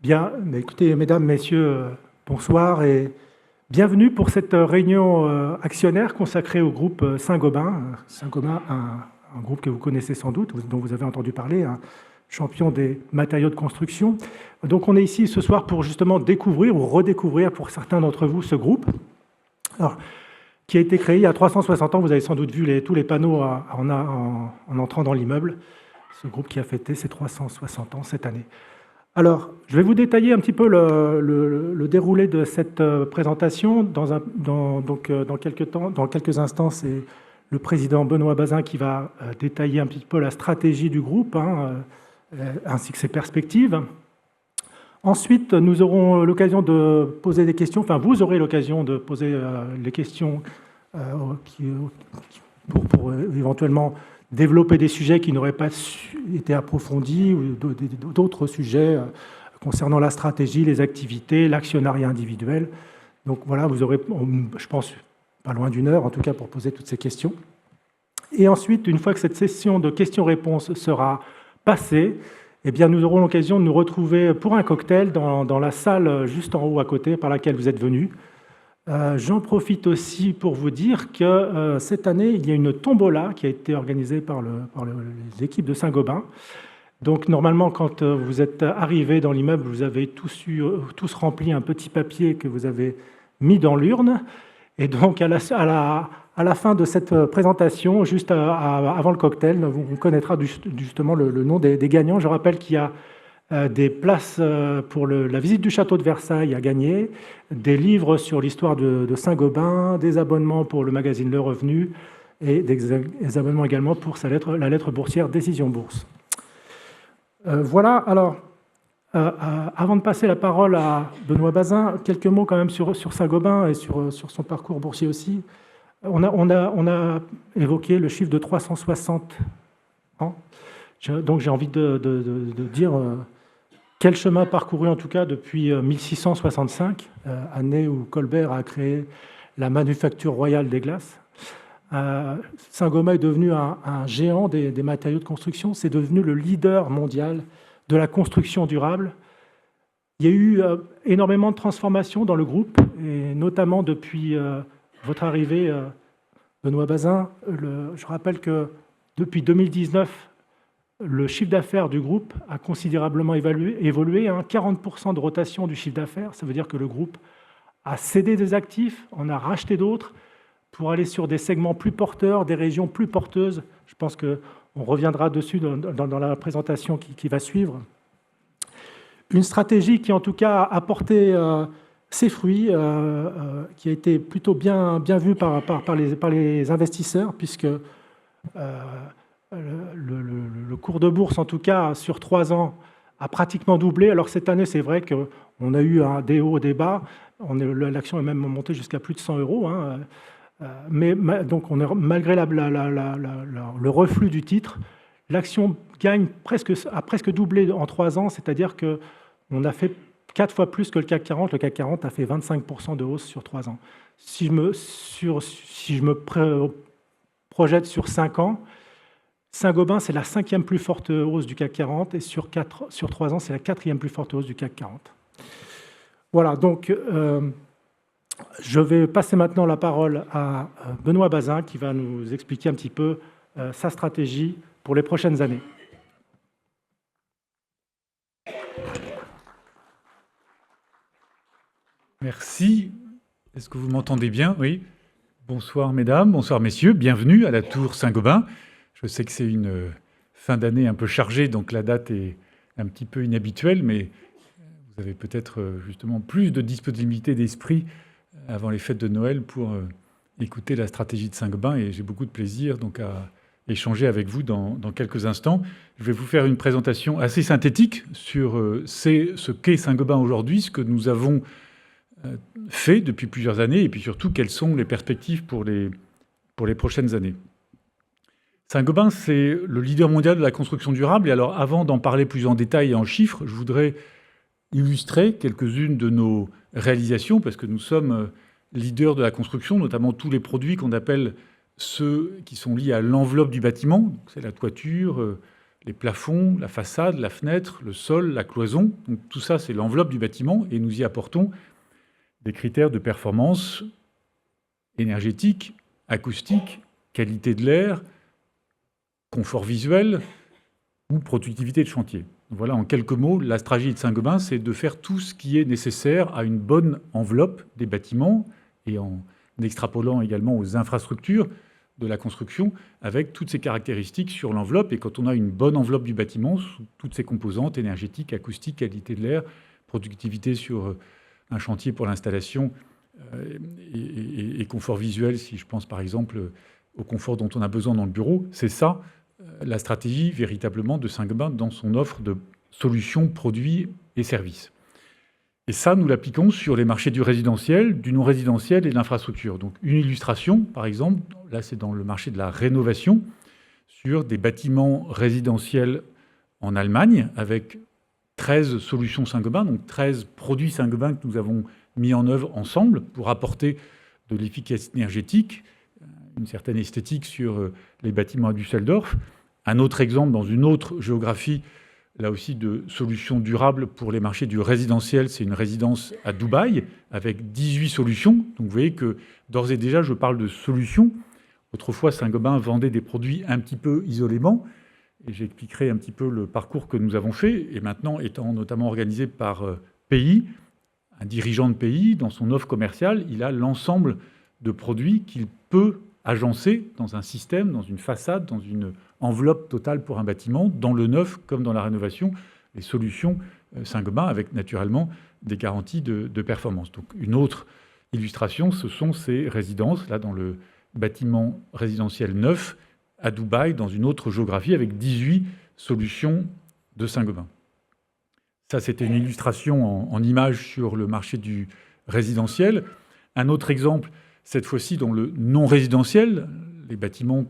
Bien, mais écoutez, mesdames, messieurs, bonsoir et bienvenue pour cette réunion actionnaire consacrée au groupe Saint-Gobain. Saint-Gobain, un groupe que vous connaissez sans doute, dont vous avez entendu parler, un champion des matériaux de construction. Donc on est ici ce soir pour justement découvrir ou redécouvrir pour certains d'entre vous ce groupe, alors, qui a été créé il y a 360 ans. Vous avez sans doute vu tous les panneaux en entrant dans l'immeuble. Ce groupe qui a fêté ses 360 ans cette année. Alors, je vais vous détailler un petit peu le déroulé de cette présentation. Dans quelques instants, c'est le président Benoît Bazin qui va détailler un petit peu la stratégie du groupe, ainsi que ses perspectives. Ensuite, nous aurons l'occasion de poser des questions, enfin vous aurez l'occasion de poser les questions pour éventuellement développer des sujets qui n'auraient pas été approfondis ou d'autres sujets concernant la stratégie, les activités, l'actionnariat individuel. Donc voilà, vous aurez, je pense, pas loin d'une heure en tout cas pour poser toutes ces questions. Et ensuite, une fois que cette session de questions-réponses sera passée, eh bien, nous aurons l'occasion de nous retrouver pour un cocktail dans la salle juste en haut à côté par laquelle vous êtes venus. J'en profite aussi pour vous dire que cette année, il y a une tombola qui a été organisée par les équipes de Saint-Gobain. Donc normalement, quand vous êtes arrivés dans l'immeuble, vous avez tous rempli un petit papier que vous avez mis dans l'urne. Et donc à la fin de cette présentation, juste avant le cocktail, on connaîtra justement le nom des gagnants. Je rappelle qu'il y a des places pour la visite du château de Versailles à gagner, des livres sur l'histoire de Saint-Gobain, des abonnements pour le magazine Le Revenu et des abonnements également pour la lettre boursière Décision Bourse. Voilà, alors, avant de passer la parole à Benoît Bazin, quelques mots quand même sur Saint-Gobain et sur son parcours boursier aussi. On a évoqué le chiffre de 360 ans, donc j'ai envie de dire quel chemin parcouru en tout cas depuis 1665, année où Colbert a créé la manufacture royale des glaces. Saint-Gobain est devenu un géant des matériaux de construction, c'est devenu le leader mondial de la construction durable. Il y a eu énormément de transformations dans le groupe, et notamment depuis votre arrivée, Benoît Bazin. Je rappelle que depuis 2019, le chiffre d'affaires du groupe a considérablement évolué, 40% de rotation du chiffre d'affaires. Ça veut dire que le groupe a cédé des actifs, en a racheté d'autres pour aller sur des segments plus porteurs, des régions plus porteuses. Je pense qu'on reviendra dessus dans la présentation qui va suivre. Une stratégie qui, en tout cas, a apporté ses fruits, qui a été plutôt bien vue par les investisseurs, puisque le cours de bourse, en tout cas, sur 3 ans, a pratiquement doublé. Alors cette année, c'est vrai qu'on a eu des hauts, des bas. L'action est même montée jusqu'à plus de 100 €. Mais donc, malgré le reflux du titre, l'action a presque doublé en 3 ans, c'est-à-dire qu'on a fait 4 fois plus que le CAC 40. Le CAC 40 a fait 25% de hausse sur 3 ans. Si je me projette sur 5 ans, Saint-Gobain, c'est la 5e plus forte hausse du CAC 40 et sur 3 ans, c'est la 4e plus forte hausse du CAC 40. Voilà, donc je vais passer maintenant la parole à Benoît Bazin qui va nous expliquer un petit peu sa stratégie pour les prochaines années. Merci. Est-ce que vous m'entendez bien? Oui. Bonsoir mesdames, bonsoir messieurs, bienvenue à la Tour Saint-Gobain. Je sais que c'est une fin d'année un peu chargée, donc la date est un petit peu inhabituelle, mais vous avez peut-être justement plus de disponibilité d'esprit avant les fêtes de Noël pour écouter la stratégie de Saint-Gobain, et j'ai beaucoup de plaisir donc à échanger avec vous dans quelques instants. Je vais vous faire une présentation assez synthétique sur ce qu'est Saint-Gobain aujourd'hui, ce que nous avons fait depuis plusieurs années, et puis surtout quelles sont les perspectives pour les prochaines années. Saint-Gobain, c'est le leader mondial de la construction durable. Et alors, avant d'en parler plus en détail et en chiffres, je voudrais illustrer quelques-unes de nos réalisations, parce que nous sommes leaders de la construction, notamment tous les produits qu'on appelle ceux qui sont liés à l'enveloppe du bâtiment. C'est la toiture, les plafonds, la façade, la fenêtre, le sol, la cloison. Donc, tout ça, c'est l'enveloppe du bâtiment et nous y apportons des critères de performance énergétique, acoustique, qualité de l'air, confort visuel ou productivité de chantier. Voilà, en quelques mots, la stratégie de Saint-Gobain, c'est de faire tout ce qui est nécessaire à une bonne enveloppe des bâtiments et en extrapolant également aux infrastructures de la construction avec toutes ces caractéristiques sur l'enveloppe. Et quand on a une bonne enveloppe du bâtiment, sous toutes ses composantes, énergétique, acoustique, qualité de l'air, productivité sur un chantier pour l'installation et confort visuel, si je pense par exemple au confort dont on a besoin dans le bureau, c'est ça la stratégie véritablement de Saint-Gobain dans son offre de solutions, produits et services. Et ça, nous l'appliquons sur les marchés du résidentiel, du non-résidentiel et de l'infrastructure. Donc une illustration, par exemple, là c'est dans le marché de la rénovation, sur des bâtiments résidentiels en Allemagne, avec 13 solutions Saint-Gobain, donc 13 produits Saint-Gobain que nous avons mis en œuvre ensemble pour apporter de l'efficacité énergétique, une certaine esthétique sur les bâtiments à Düsseldorf. Un autre exemple dans une autre géographie, là aussi de solutions durables pour les marchés du résidentiel, c'est une résidence à Dubaï avec 18 solutions. Donc vous voyez que d'ores et déjà, je parle de solutions. Autrefois, Saint-Gobain vendait des produits un petit peu isolément. Et j'expliquerai un petit peu le parcours que nous avons fait. Et maintenant, étant notamment organisé par pays, un dirigeant de pays, dans son offre commerciale, il a l'ensemble de produits qu'il peut agencer dans un système, dans une façade, dans une enveloppe totale pour un bâtiment, dans le neuf comme dans la rénovation, les solutions Saint-Gobain avec naturellement des garanties de performance. Donc une autre illustration, ce sont ces résidences, là dans le bâtiment résidentiel neuf à Dubaï, dans une autre géographie, avec 18 solutions de Saint-Gobain. Ça, c'était une illustration en images sur le marché du résidentiel. Un autre exemple, cette fois-ci dans le non-résidentiel, les bâtiments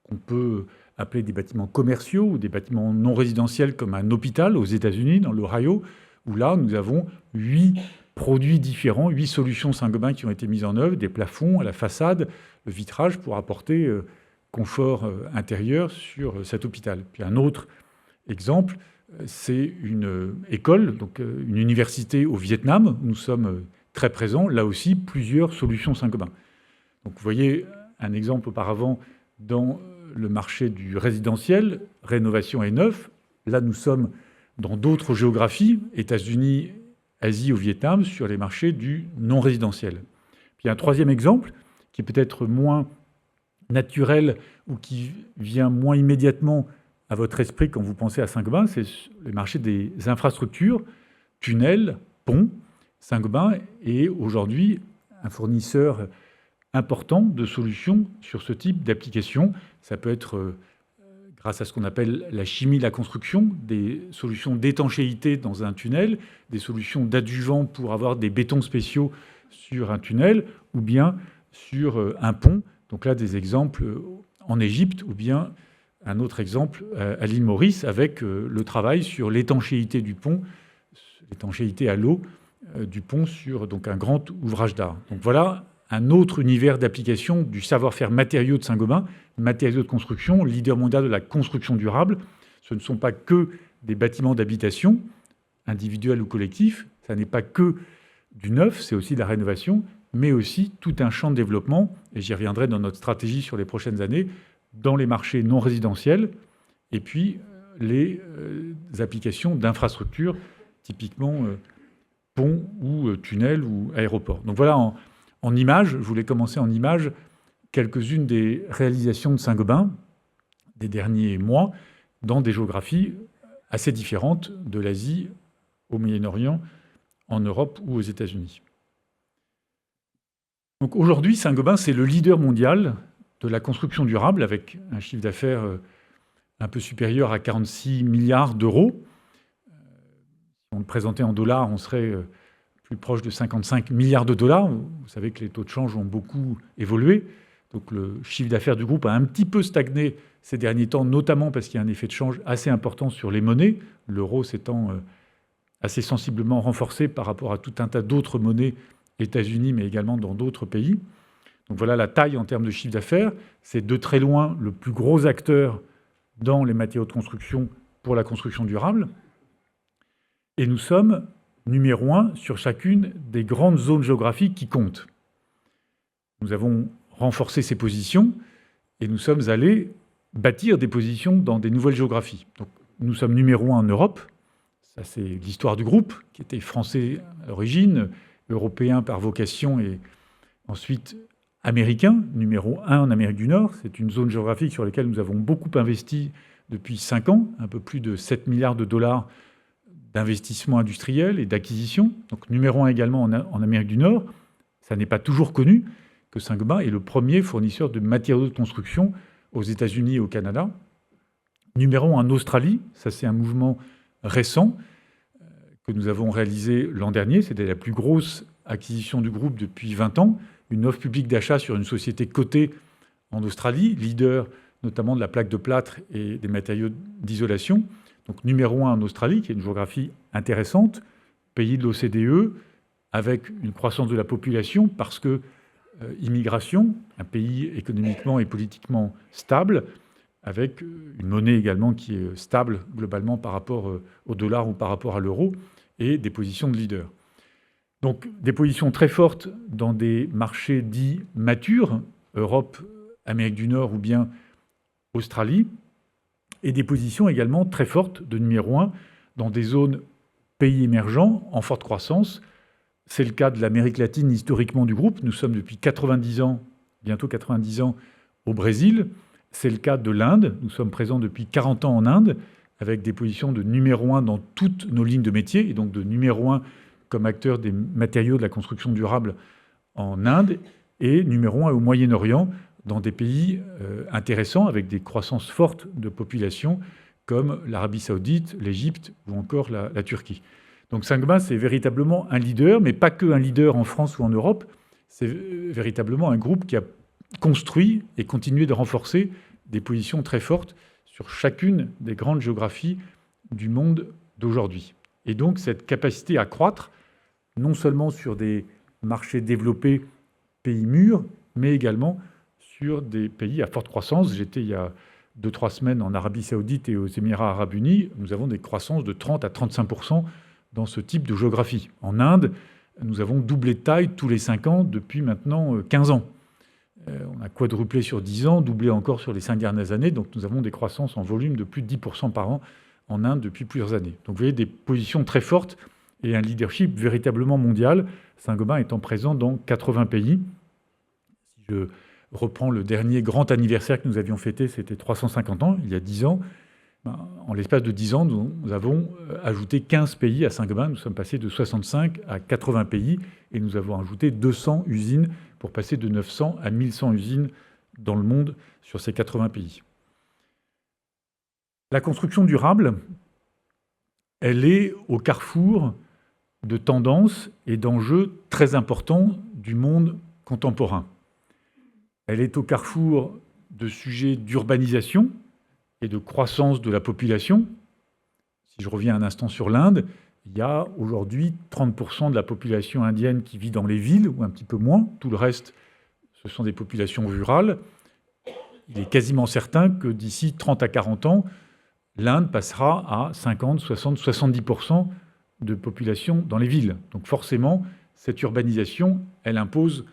qu'on peut appeler des bâtiments commerciaux ou des bâtiments non résidentiels comme un hôpital aux États-Unis, dans l'Ohio, où là, nous avons 8 produits différents, 8 solutions Saint-Gobain qui ont été mises en œuvre, des plafonds à la façade, le vitrage pour apporter confort intérieur sur cet hôpital. Puis un autre exemple, c'est une école, donc une université au Vietnam. Nous sommes très présents, là aussi, plusieurs solutions Saint-Gobain. Donc vous voyez un exemple auparavant dans le marché du résidentiel, rénovation et neuf. Là, nous sommes dans d'autres géographies, États-Unis, Asie au Vietnam, sur les marchés du non-résidentiel. Puis un troisième exemple, qui est peut-être moins naturel ou qui vient moins immédiatement à votre esprit quand vous pensez à Saint-Gobain, c'est le marché des infrastructures, tunnels, ponts. Saint-Gobain est aujourd'hui un fournisseur important de solutions sur ce type d'application. Ça peut être grâce à ce qu'on appelle la chimie de la construction, des solutions d'étanchéité dans un tunnel, des solutions d'adjuvants pour avoir des bétons spéciaux sur un tunnel, ou bien sur un pont. Donc là, des exemples en Égypte, ou bien un autre exemple à l'île Maurice, avec le travail sur l'étanchéité du pont, l'étanchéité à l'eau du pont sur donc un grand ouvrage d'art. Donc voilà un autre univers d'application du savoir-faire matériaux de Saint-Gobain, matériaux de construction, leader mondial de la construction durable. Ce ne sont pas que des bâtiments d'habitation, individuels ou collectifs, ça n'est pas que du neuf, c'est aussi de la rénovation, mais aussi tout un champ de développement, et j'y reviendrai dans notre stratégie sur les prochaines années, dans les marchés non résidentiels, et puis les applications d'infrastructures, typiquement ponts ou tunnels ou aéroports. Donc voilà, en images, je voulais commencer en images, quelques-unes des réalisations de Saint-Gobain des derniers mois dans des géographies assez différentes de l'Asie au Moyen-Orient, en Europe ou aux États-Unis. Donc aujourd'hui, Saint-Gobain, c'est le leader mondial de la construction durable avec un chiffre d'affaires un peu supérieur à 46 milliards d'euros. Si on le présentait en dollars, on serait plus proche de 55 milliards de dollars. Vous savez que les taux de change ont beaucoup évolué. Donc le chiffre d'affaires du groupe a un petit peu stagné ces derniers temps, notamment parce qu'il y a un effet de change assez important sur les monnaies, l'euro s'étant assez sensiblement renforcé par rapport à tout un tas d'autres monnaies, États-Unis, mais également dans d'autres pays. Donc voilà la taille en termes de chiffre d'affaires. C'est de très loin le plus gros acteur dans les matériaux de construction pour la construction durable. Et nous sommes numéro 1 sur chacune des grandes zones géographiques qui comptent. Nous avons renforcé ces positions et nous sommes allés bâtir des positions dans des nouvelles géographies. Donc, nous sommes numéro 1 en Europe. Ça, c'est l'histoire du groupe, qui était français à l'origine, européen par vocation et ensuite américain, numéro 1 en Amérique du Nord. C'est une zone géographique sur laquelle nous avons beaucoup investi depuis 5 ans, un peu plus de 7 milliards de dollars d'investissement industriel et d'acquisition. Donc numéro 1 également en Amérique du Nord. Ça n'est pas toujours connu que Saint-Gobain est le premier fournisseur de matériaux de construction aux États-Unis et au Canada. Numéro 1 en Australie, ça c'est un mouvement récent que nous avons réalisé l'an dernier. C'était la plus grosse acquisition du groupe depuis 20 ans. Une offre publique d'achat sur une société cotée en Australie, leader notamment de la plaque de plâtre et des matériaux d'isolation. Donc numéro 1 en Australie, qui est une géographie intéressante, pays de l'OCDE, avec une croissance de la population, parce que immigration, un pays économiquement et politiquement stable, avec une monnaie également qui est stable globalement par rapport au dollar ou par rapport à l'euro, et des positions de leader. Donc des positions très fortes dans des marchés dits matures, Europe, Amérique du Nord ou bien Australie, et des positions également très fortes de numéro 1 dans des zones pays émergents en forte croissance. C'est le cas de l'Amérique latine historiquement du groupe. Nous sommes depuis 90 ans, bientôt 90 ans, au Brésil. C'est le cas de l'Inde. Nous sommes présents depuis 40 ans en Inde, avec des positions de numéro 1 dans toutes nos lignes de métier, et donc de numéro 1 comme acteur des matériaux de la construction durable en Inde, et numéro 1 au Moyen-Orient, dans des pays intéressants, avec des croissances fortes de population, comme l'Arabie saoudite, l'Égypte ou encore la Turquie. Donc Saint-Gobain, c'est véritablement un leader, mais pas que un leader en France ou en Europe. C'est véritablement un groupe qui a construit et continué de renforcer des positions très fortes sur chacune des grandes géographies du monde d'aujourd'hui. Et donc cette capacité à croître, non seulement sur des marchés développés, pays mûrs, mais également sur des pays à forte croissance. J'étais il y a 2-3 semaines en Arabie saoudite et aux Émirats arabes unis. Nous avons des croissances de 30 à 35% dans ce type de géographie. En Inde, nous avons doublé de taille tous les 5 ans depuis maintenant 15 ans. On a quadruplé sur 10 ans, doublé encore sur les 5 dernières années. Donc nous avons des croissances en volume de plus de 10% par an en Inde depuis plusieurs années. Donc vous voyez des positions très fortes et un leadership véritablement mondial. Saint-Gobain étant présent dans 80 pays. Si je reprends le dernier grand anniversaire que nous avions fêté, c'était 350 ans, il y a 10 ans. En l'espace de 10 ans, nous avons ajouté 15 pays à Saint-Gobain. Nous sommes passés de 65 à 80 pays et nous avons ajouté 200 usines pour passer de 900 à 1100 usines dans le monde sur ces 80 pays. La construction durable, elle est au carrefour de tendances et d'enjeux très importants du monde contemporain. Elle est au carrefour de sujets d'urbanisation et de croissance de la population. Si je reviens un instant sur l'Inde, il y a aujourd'hui 30% de la population indienne qui vit dans les villes, ou un petit peu moins. Tout le reste, ce sont des populations rurales. Il est quasiment certain que d'ici 30 à 40 ans, l'Inde passera à 50, 60, 70% de population dans les villes. Donc forcément, cette urbanisation, elle impose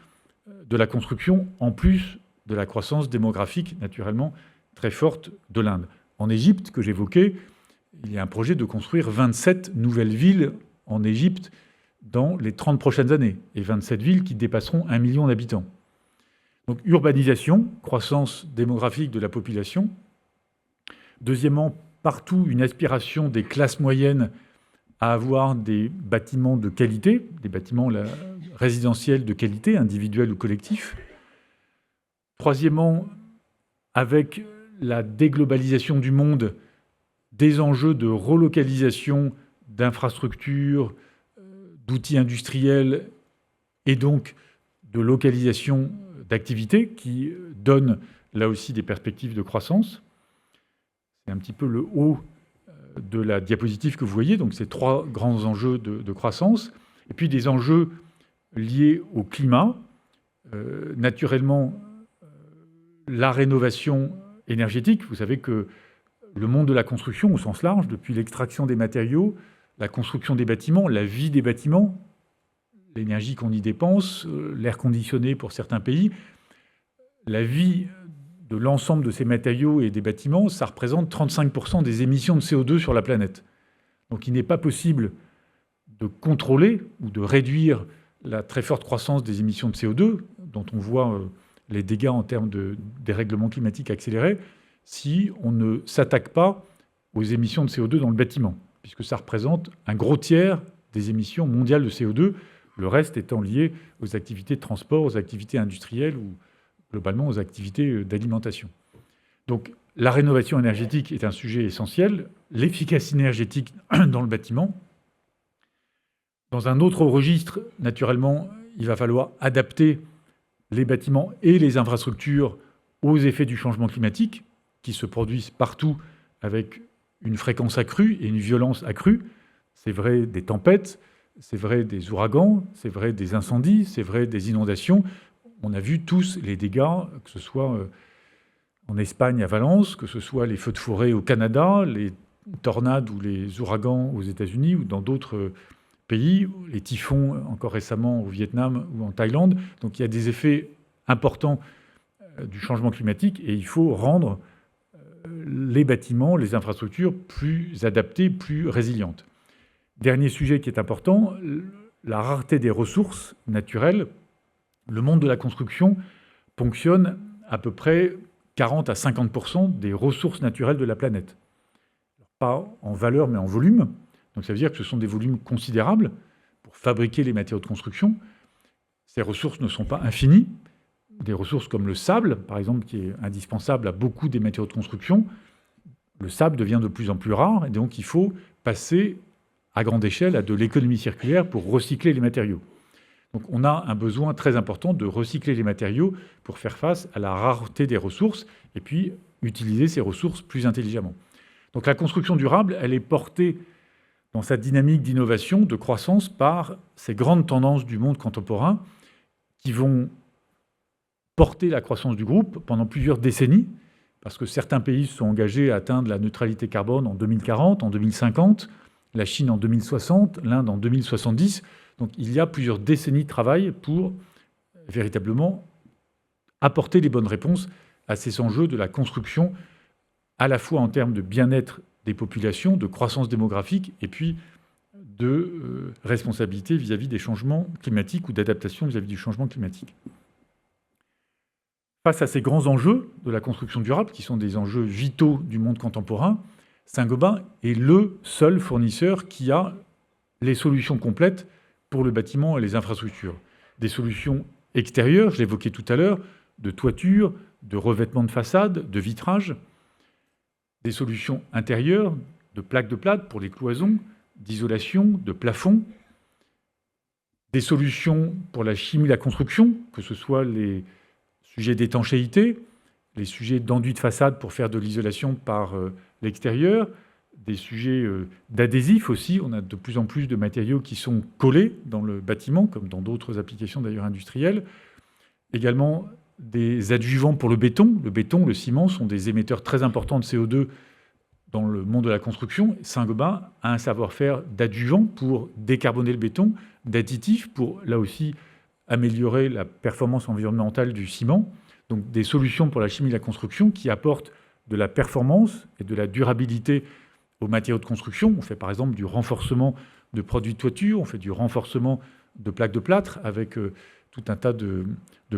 de la construction, en plus de la croissance démographique, naturellement, très forte de l'Inde. En Égypte, que j'évoquais, il y a un projet de construire 27 nouvelles villes en Égypte dans les 30 prochaines années, et 27 villes qui dépasseront 1 million d'habitants. Donc urbanisation, croissance démographique de la population. Deuxièmement, partout une aspiration des classes moyennes à avoir des bâtiments de qualité, des bâtiments résidentiels de qualité, individuels ou collectifs. Troisièmement, avec la déglobalisation du monde, des enjeux de relocalisation d'infrastructures, d'outils industriels et donc de localisation d'activités qui donnent là aussi des perspectives de croissance. C'est un petit peu le haut de la diapositive que vous voyez, donc ces 3 grands enjeux de croissance. Et puis des enjeux liés au climat, naturellement la rénovation énergétique. Vous savez que le monde de la construction au sens large, depuis l'extraction des matériaux, la construction des bâtiments, la vie des bâtiments, l'énergie qu'on y dépense, l'air conditionné pour certains pays. La vie de l'ensemble de ces matériaux et des bâtiments, ça représente 35% des émissions de CO2 sur la planète. Donc il n'est pas possible de contrôler ou de réduire la très forte croissance des émissions de CO2, dont on voit les dégâts en termes de dérèglement climatique accéléré, si on ne s'attaque pas aux émissions de CO2 dans le bâtiment, puisque ça représente un gros tiers des émissions mondiales de CO2, le reste étant lié aux activités de transport, aux activités industrielles ou globalement aux activités d'alimentation. Donc la rénovation énergétique est un sujet essentiel, l'efficacité énergétique dans le bâtiment. Dans un autre registre, naturellement, il va falloir adapter les bâtiments et les infrastructures aux effets du changement climatique, qui se produisent partout avec une fréquence accrue et une violence accrue. C'est vrai des tempêtes, c'est vrai des ouragans, c'est vrai des incendies, c'est vrai des inondations. On a vu tous les dégâts, que ce soit en Espagne à Valence, que ce soit les feux de forêt au Canada, les tornades ou les ouragans aux États-Unis ou dans d'autres pays, les typhons encore récemment au Vietnam ou en Thaïlande. Donc il y a des effets importants du changement climatique et il faut rendre les bâtiments, les infrastructures plus adaptées, plus résilientes. Dernier sujet qui est important, la rareté des ressources naturelles. Le monde de la construction ponctionne à peu près 40 à 50% des ressources naturelles de la planète. Pas en valeur, mais en volume. Donc ça veut dire que ce sont des volumes considérables pour fabriquer les matériaux de construction. Ces ressources ne sont pas infinies. Des ressources comme le sable, par exemple, qui est indispensable à beaucoup des matériaux de construction, le sable devient de plus en plus rare, et donc il faut passer à grande échelle à de l'économie circulaire pour recycler les matériaux. Donc on a un besoin très important de recycler les matériaux pour faire face à la rareté des ressources, et puis utiliser ces ressources plus intelligemment. Donc la construction durable, elle est portée dans sa dynamique d'innovation, de croissance, par ces grandes tendances du monde contemporain qui vont porter la croissance du groupe pendant plusieurs décennies, parce que certains pays se sont engagés à atteindre la neutralité carbone en 2040, en 2050, la Chine en 2060, l'Inde en 2070. Donc il y a plusieurs décennies de travail pour véritablement apporter les bonnes réponses à ces enjeux de la construction, à la fois en termes de bien-être des populations, de croissance démographique, et puis de responsabilité vis-à-vis des changements climatiques ou d'adaptation vis-à-vis du changement climatique. Face à ces grands enjeux de la construction durable, qui sont des enjeux vitaux du monde contemporain, Saint-Gobain est le seul fournisseur qui a les solutions complètes pour le bâtiment et les infrastructures. Des solutions extérieures, je l'évoquais tout à l'heure, de toiture, de revêtement de façade, de vitrage. Des solutions intérieures, de plaques de plâtre pour les cloisons, d'isolation, de plafond. Des solutions pour la chimie de la construction, que ce soit les sujets d'étanchéité, les sujets d'enduit de façade pour faire de l'isolation par l'extérieur, des sujets d'adhésifs aussi. On a de plus en plus de matériaux qui sont collés dans le bâtiment, comme dans d'autres applications d'ailleurs industrielles. Également des adjuvants pour le béton. Le béton, le ciment sont des émetteurs très importants de CO2 dans le monde de la construction. Saint-Gobain a un savoir-faire d'adjuvants pour décarboner le béton, d'additifs pour, là aussi, améliorer la performance environnementale du ciment. Donc des solutions pour la chimie de la construction qui apportent de la performance et de la durabilité aux matériaux de construction. On fait par exemple du renforcement de produits de toiture, on fait du renforcement de plaques de plâtre avec tout un tas de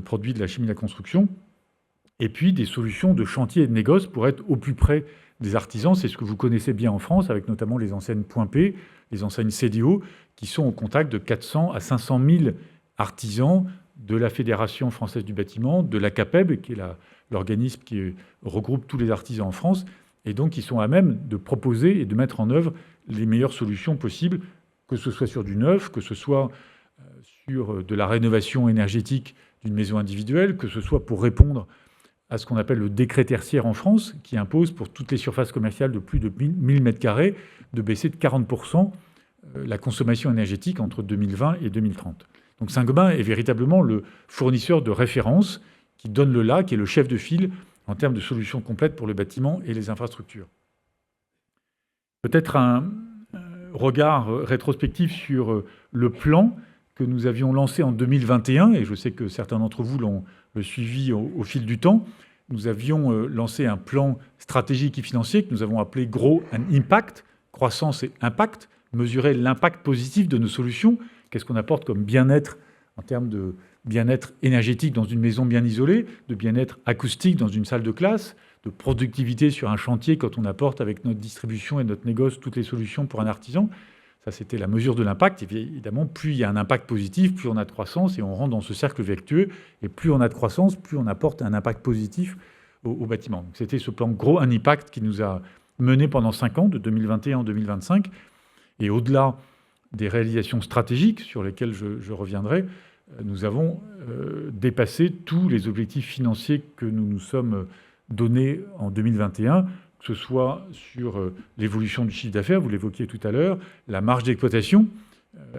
produits de la chimie de la construction. Et puis des solutions de chantier et de négoce pour être au plus près des artisans. C'est ce que vous connaissez bien en France, avec notamment les enseignes Point P, les enseignes CDO, qui sont au contact de 400 à 500 000 artisans de la Fédération française du bâtiment, de la CAPEB, qui est l'organisme qui regroupe tous les artisans en France, et donc qui sont à même de proposer et de mettre en œuvre les meilleures solutions possibles, que ce soit sur du neuf, que ce soit sur de la rénovation énergétique d'une maison individuelle, que ce soit pour répondre à ce qu'on appelle le décret tertiaire en France, qui impose pour toutes les surfaces commerciales de plus de 1000 m² de baisser de 40% la consommation énergétique entre 2020 et 2030. Donc Saint-Gobain est véritablement le fournisseur de référence qui donne le là, qui est le chef de file en termes de solutions complètes pour le bâtiment et les infrastructures. Peut-être un regard rétrospectif sur le plan que nous avions lancé en 2021, et je sais que certains d'entre vous l'ont suivi au fil du temps. Nous avions lancé un plan stratégique et financier que nous avons appelé Grow and Impact, croissance et impact, mesurer l'impact positif de nos solutions, qu'est-ce qu'on apporte comme bien-être en termes de bien-être énergétique dans une maison bien isolée, de bien-être acoustique dans une salle de classe, de productivité sur un chantier quand on apporte avec notre distribution et notre négoce toutes les solutions pour un artisan. Ça, c'était la mesure de l'impact. Évidemment, plus il y a un impact positif, plus on a de croissance et on rentre dans ce cercle vertueux. Et plus on a de croissance, plus on apporte un impact positif au bâtiment. Donc, c'était ce plan Grow and Impact qui nous a mené pendant 5 ans, de 2021 à 2025. Et au-delà des réalisations stratégiques sur lesquelles je reviendrai, nous avons dépassé tous les objectifs financiers que nous nous sommes donnés en 2021, que ce soit sur l'évolution du chiffre d'affaires, vous l'évoquiez tout à l'heure, la marge d'exploitation,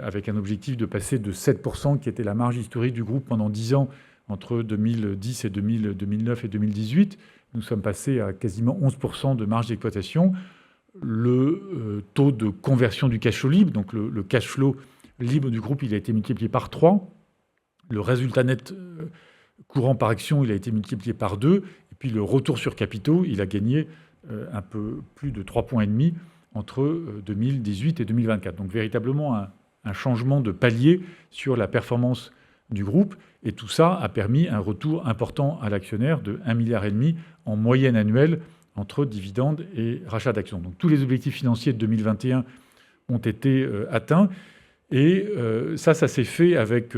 avec un objectif de passer de 7%, qui était la marge historique du groupe pendant 10 ans, entre 2010 et 2009 et 2018. Nous sommes passés à quasiment 11% de marge d'exploitation. Le taux de conversion du cash flow libre, donc le cash flow libre du groupe, il a été multiplié par 3. Le résultat net courant par action, il a été multiplié par 2. Et puis le retour sur capitaux, il a gagné un peu plus de 3,5 points entre 2018 et 2024. Donc véritablement un changement de palier sur la performance du groupe. Et tout ça a permis un retour important à l'actionnaire de 1,5 milliard en moyenne annuelle entre dividendes et rachat d'actions. Donc tous les objectifs financiers de 2021 ont été atteints. Et ça s'est fait avec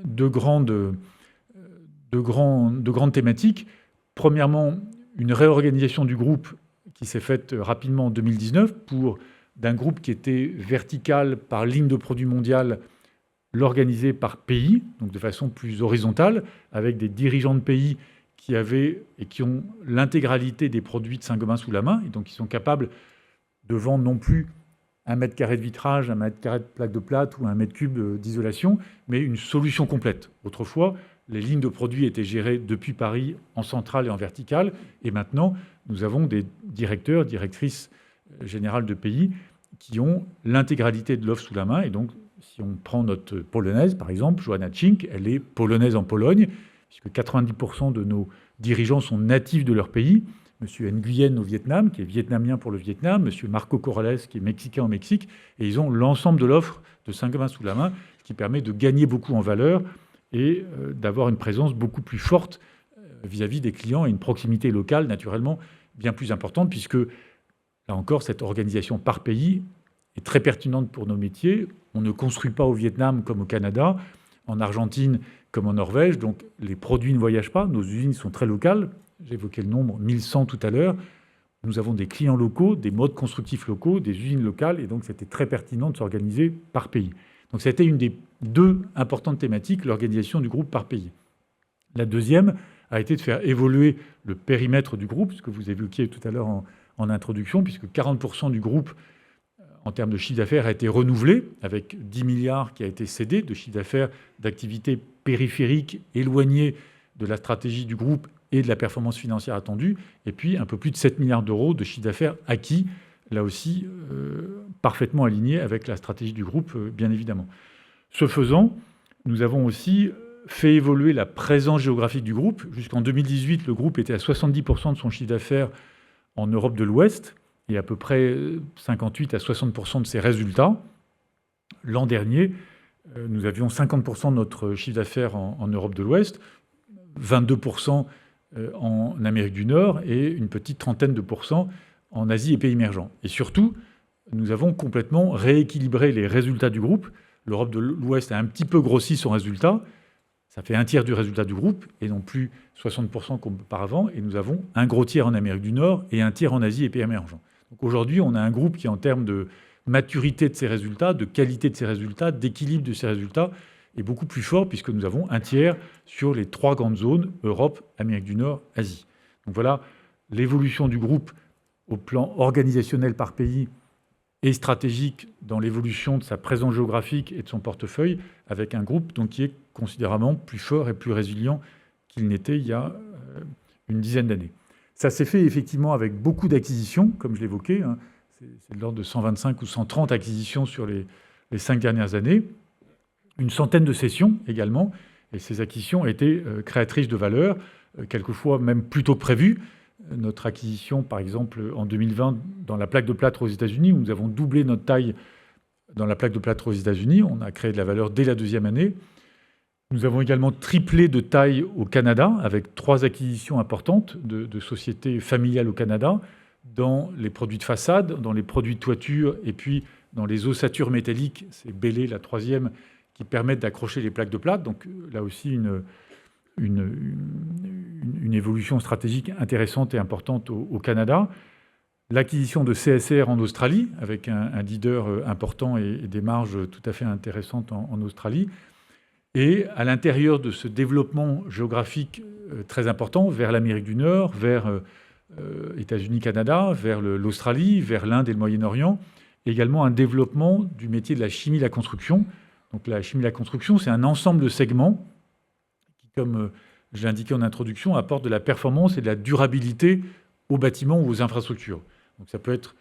deux grandes thématiques. Premièrement, une réorganisation du groupe qui s'est faite rapidement en 2019 d'un groupe qui était vertical par ligne de produit mondiale, l'organiser par pays, donc de façon plus horizontale, avec des dirigeants de pays qui avaient et qui ont l'intégralité des produits de Saint-Gobain sous la main, et donc ils sont capables de vendre non plus 1 mètre carré de vitrage, 1 mètre carré de plaque de plâtre ou 1 mètre cube d'isolation, mais une solution complète. Autrefois, les lignes de produits étaient gérées depuis Paris en centrale et en verticale, et maintenant, nous avons des directeurs, directrices générales de pays qui ont l'intégralité de l'offre sous la main. Et donc, si on prend notre polonaise, par exemple, Joanna Cink, elle est polonaise en Pologne, puisque 90% de nos dirigeants sont natifs de leur pays. Monsieur Nguyen au Vietnam, qui est vietnamien pour le Vietnam, monsieur Marco Corrales, qui est mexicain au Mexique, et ils ont l'ensemble de l'offre de Saint-Gobain sous la main, ce qui permet de gagner beaucoup en valeur et d'avoir une présence beaucoup plus forte vis-à-vis des clients et une proximité locale, naturellement, bien plus importante, puisque, là encore, cette organisation par pays est très pertinente pour nos métiers. On ne construit pas au Vietnam comme au Canada, en Argentine comme en Norvège, donc les produits ne voyagent pas, nos usines sont très locales. J'évoquais le nombre 1100 tout à l'heure. Nous avons des clients locaux, des modes constructifs locaux, des usines locales, et donc c'était très pertinent de s'organiser par pays. Donc c'était une des 2 importantes thématiques, l'organisation du groupe par pays. La deuxième a été de faire évoluer le périmètre du groupe, ce que vous évoquiez tout à l'heure en introduction, puisque 40% du groupe, en termes de chiffre d'affaires, a été renouvelé, avec 10 milliards qui a été cédé de chiffre d'affaires d'activités périphériques éloignées de la stratégie du groupe et de la performance financière attendue, et puis un peu plus de 7 milliards d'euros de chiffre d'affaires acquis, là aussi parfaitement aligné avec la stratégie du groupe, bien évidemment. Ce faisant, nous avons aussi fait évoluer la présence géographique du groupe. Jusqu'en 2018, le groupe était à 70% de son chiffre d'affaires en Europe de l'Ouest et à peu près 58 à 60% de ses résultats. L'an dernier, nous avions 50% de notre chiffre d'affaires en Europe de l'Ouest, 22% en Amérique du Nord et une petite trentaine de pourcents en Asie et pays émergents. Et surtout, nous avons complètement rééquilibré les résultats du groupe. L'Europe de l'Ouest a un petit peu grossi son résultat. Ça fait 1/3 du résultat du groupe et non plus 60% comme auparavant. Et nous avons un gros tiers en Amérique du Nord et un tiers en Asie et pays émergents. Donc aujourd'hui, on a un groupe qui, en termes de maturité de ses résultats, de qualité de ses résultats, d'équilibre de ses résultats, est beaucoup plus fort puisque nous avons un tiers sur les 3 grandes zones, Europe, Amérique du Nord, Asie. Donc voilà l'évolution du groupe au plan organisationnel par pays et stratégique dans l'évolution de sa présence géographique et de son portefeuille, avec un groupe donc, qui est considérablement plus fort et plus résilient qu'il n'était il y a une dizaine d'années. Ça s'est fait effectivement avec beaucoup d'acquisitions, comme je l'évoquais. c'est de l'ordre de 125 ou 130 acquisitions sur les 5 dernières années. Une centaine de cessions également. Et ces acquisitions ont été créatrices de valeur, quelquefois même plus tôt que prévu. Notre acquisition, par exemple, en 2020, dans la plaque de plâtre aux États-Unis, où nous avons doublé notre taille dans la plaque de plâtre aux États-Unis. On a créé de la valeur dès la 2e année. Nous avons également triplé de taille au Canada, avec 3 acquisitions importantes de sociétés familiales au Canada, dans les produits de façade, dans les produits de toiture, et puis dans les ossatures métalliques, c'est Bellé, la 3e, qui permettent d'accrocher les plaques de plâtre. Donc là aussi, une évolution stratégique intéressante et importante au Canada. L'acquisition de CSR en Australie, avec un leader important et des marges tout à fait intéressantes en Australie. Et à l'intérieur de ce développement géographique très important, vers l'Amérique du Nord, vers États-Unis, Canada, vers l'Australie, vers l'Inde et le Moyen-Orient, également un développement du métier de la chimie de la construction. Donc la chimie de la construction, c'est un ensemble de segments qui, comme je l'ai indiqué en introduction, apportent de la performance et de la durabilité aux bâtiments ou aux infrastructures. Donc ça peut être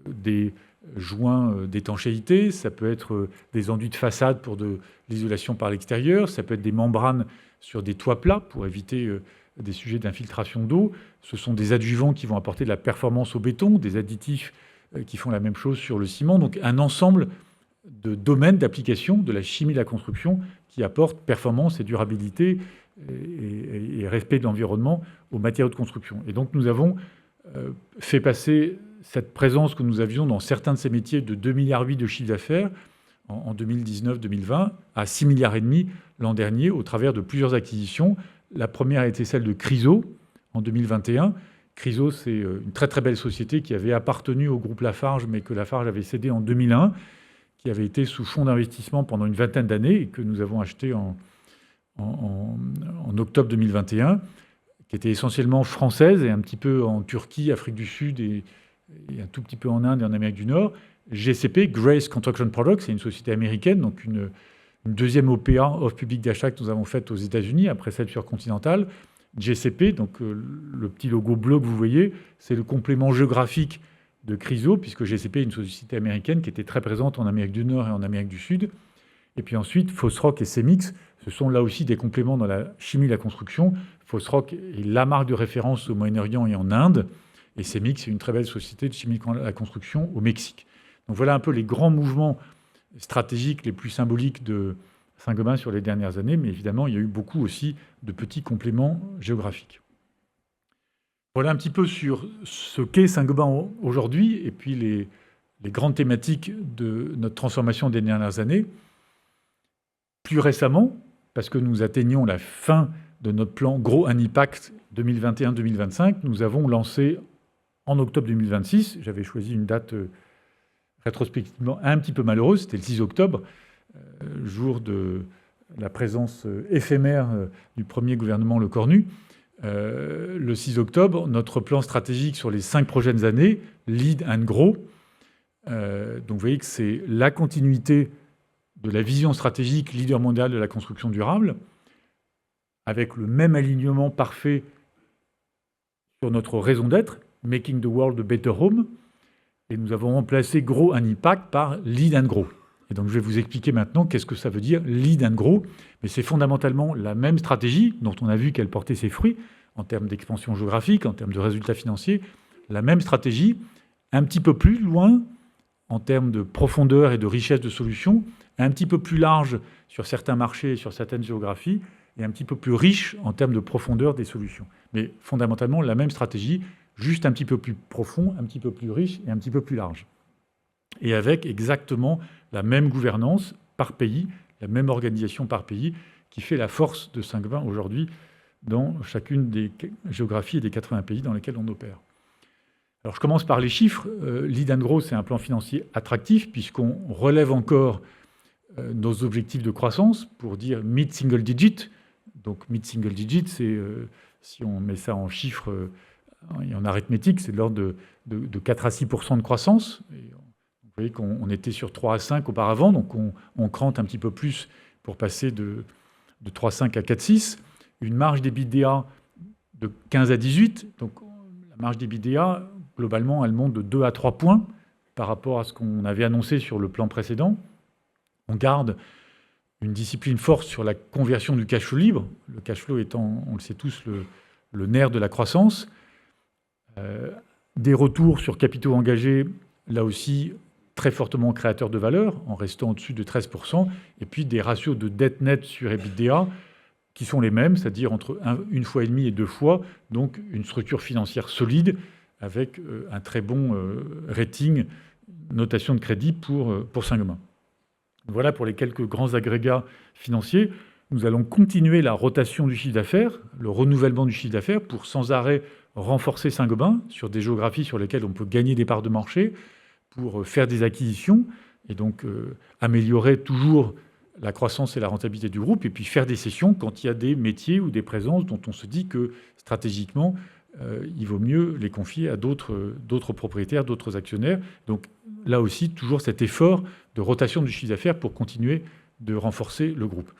des joints d'étanchéité, ça peut être des enduits de façade pour de l'isolation par l'extérieur, ça peut être des membranes sur des toits plats pour éviter des sujets d'infiltration d'eau. Ce sont des adjuvants qui vont apporter de la performance au béton, des additifs qui font la même chose sur le ciment. Donc un ensemble de domaines d'application de la chimie de la construction qui apportent performance et durabilité et respect de l'environnement aux matériaux de construction. Et donc nous avons fait passer cette présence que nous avions dans certains de ces métiers de 2,8 milliards de chiffre d'affaires en 2019-2020 à 6,5 milliards l'an dernier au travers de plusieurs acquisitions. La première a été celle de Chryso en 2021. Chryso, c'est une très très belle société qui avait appartenu au groupe Lafarge, mais que Lafarge avait cédé en 2001, qui avait été sous fonds d'investissement pendant une vingtaine d'années et que nous avons acheté en octobre 2021, qui était essentiellement française et un petit peu en Turquie, Afrique du Sud et un tout petit peu en Inde et en Amérique du Nord. GCP, Grace Construction Products, c'est une société américaine, donc une deuxième OPA, offre publique d'achat, que nous avons faite aux États-Unis, après celle sur Continental. GCP, donc le petit logo bleu que vous voyez, c'est le complément géographique de Chryso, puisque GCP est une société américaine qui était très présente en Amérique du Nord et en Amérique du Sud. Et puis ensuite, Fosroc et Cemix, ce sont là aussi des compléments dans la chimie de la construction. Fosroc est la marque de référence au Moyen-Orient et en Inde. Et Cemix, c'est une très belle société de chimie de la construction au Mexique. Donc voilà un peu les grands mouvements stratégiques les plus symboliques de Saint-Gobain sur les dernières années. Mais évidemment, il y a eu beaucoup aussi de petits compléments géographiques. Voilà un petit peu sur ce qu'est Saint-Gobain aujourd'hui et puis les grandes thématiques de notre transformation des dernières années. Plus récemment, parce que nous atteignons la fin de notre plan Grow & Impact 2021-2025, nous avons lancé en octobre 2026, j'avais choisi une date rétrospectivement un petit peu malheureuse, c'était le 6 octobre, jour de la présence éphémère du premier gouvernement Le Cornu. Le 6 octobre, notre plan stratégique sur les 5 prochaines années, Lead & Grow. Donc vous voyez que c'est la continuité de la vision stratégique leader mondial de la construction durable, avec le même alignement parfait sur notre raison d'être, Making the World a Better Home, et nous avons remplacé Grow & Impact par Lead & Grow. Et donc je vais vous expliquer maintenant qu'est-ce que ça veut dire Lead & Grow, mais c'est fondamentalement la même stratégie dont on a vu qu'elle portait ses fruits en termes d'expansion géographique, en termes de résultats financiers, la même stratégie, un petit peu plus loin en termes de profondeur et de richesse de solutions, un petit peu plus large sur certains marchés et sur certaines géographies, et un petit peu plus riche en termes de profondeur des solutions. Mais fondamentalement, la même stratégie, juste un petit peu plus profond, un petit peu plus riche et un petit peu plus large. Et avec exactement la même gouvernance par pays, la même organisation par pays, qui fait la force de Saint-Gobain aujourd'hui dans chacune des géographies et des 80 pays dans lesquels on opère. Alors je commence par les chiffres. Lead & Grow, c'est un plan financier attractif puisqu'on relève encore nos objectifs de croissance pour dire mid-single digit. Donc mid-single digit, c'est, si on met ça en chiffres et en arithmétique, c'est de l'ordre de 4 à 6% de croissance. Et vous voyez qu'on était sur 3 à 5 auparavant, donc on crante un petit peu plus pour passer de 3,5 à 4,6. Une marge d'EBITDA de 15 à 18. Donc la marge d'EBITDA, globalement, elle monte de 2 à 3 points par rapport à ce qu'on avait annoncé sur le plan précédent. On garde une discipline forte sur la conversion du cash flow libre, le cash flow étant, on le sait tous, le nerf de la croissance. Des retours sur capitaux engagés, là aussi, très fortement créateurs de valeur, en restant au-dessus de 13%, et puis des ratios de dette nette sur EBITDA qui sont les mêmes, c'est-à-dire entre 1,5 fois et 2 fois, donc une structure financière solide, avec un très bon rating, notation de crédit pour Saint-Gobain. Voilà pour les quelques grands agrégats financiers. Nous allons continuer la rotation du chiffre d'affaires, le renouvellement du chiffre d'affaires pour sans arrêt renforcer Saint-Gobain sur des géographies sur lesquelles on peut gagner des parts de marché, pour faire des acquisitions et donc améliorer toujours la croissance et la rentabilité du groupe, et puis faire des cessions quand il y a des métiers ou des présences dont on se dit que stratégiquement, il vaut mieux les confier à d'autres propriétaires, d'autres actionnaires. Donc là aussi, toujours cet effort de rotation du chiffre d'affaires pour continuer de renforcer le groupe.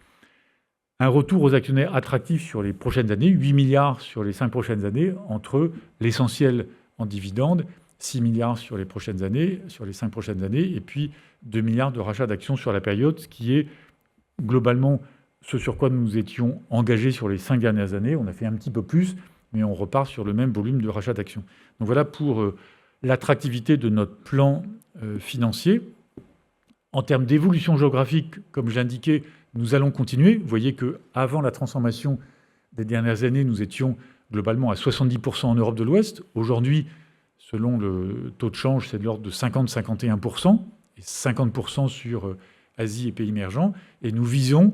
Un retour aux actionnaires attractifs sur les prochaines années, 8 milliards sur les 5 prochaines années, entre l'essentiel en dividendes, 6 milliards sur les prochaines années, sur les 5 prochaines années, et puis 2 milliards de rachats d'actions sur la période, ce qui est globalement ce sur quoi nous étions engagés sur les 5 dernières années. On a fait un petit peu plus, mais on repart sur le même volume de rachat d'actions. Donc voilà pour l'attractivité de notre plan financier. En termes d'évolution géographique, comme je l'indiquais, nous allons continuer. Vous voyez qu'avant la transformation des dernières années, nous étions globalement à 70% en Europe de l'Ouest. Aujourd'hui, selon le taux de change, c'est de l'ordre de 50-51%, et 50% sur Asie et pays émergents. Et nous visons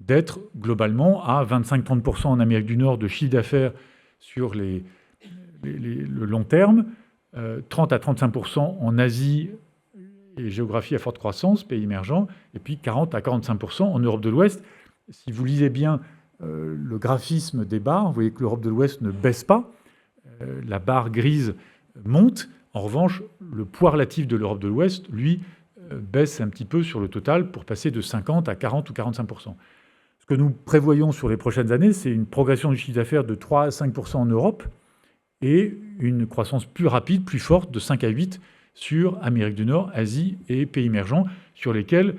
d'être globalement à 25-30% en Amérique du Nord de chiffre d'affaires sur le long terme, 30 à 35% en Asie et géographie à forte croissance, pays émergents, et puis 40 à 45% en Europe de l'Ouest. Si vous lisez bien le graphisme des barres, vous voyez que l'Europe de l'Ouest ne baisse pas. La barre grise monte. En revanche, le poids relatif de l'Europe de l'Ouest, lui, baisse un petit peu sur le total pour passer de 50 à 40 ou 45%. Ce que nous prévoyons sur les prochaines années, c'est une progression du chiffre d'affaires de 3 à 5% en Europe et une croissance plus rapide, plus forte, de 5 à 8 sur Amérique du Nord, Asie et pays émergents, sur lesquels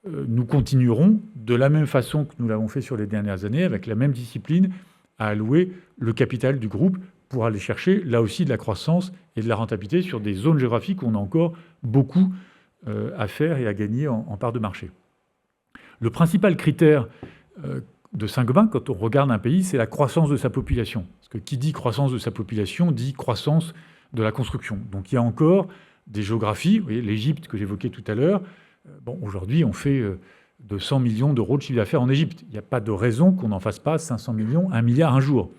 nous continuerons de la même façon que nous l'avons fait sur les dernières années, avec la même discipline, à allouer le capital du groupe pour aller chercher là aussi de la croissance et de la rentabilité sur des zones géographiques où on a encore beaucoup à faire et à gagner en part de marché. Le principal critère de Saint-Gobain, quand on regarde un pays, c'est la croissance de sa population. Parce que qui dit croissance de sa population dit croissance de la construction. Donc il y a encore des géographies, vous voyez l'Égypte que j'évoquais tout à l'heure. Aujourd'hui, on fait de 100 millions d'euros de chiffre d'affaires en Égypte. Il n'y a pas de raison qu'on n'en fasse pas 500 millions, 1 milliard un jour.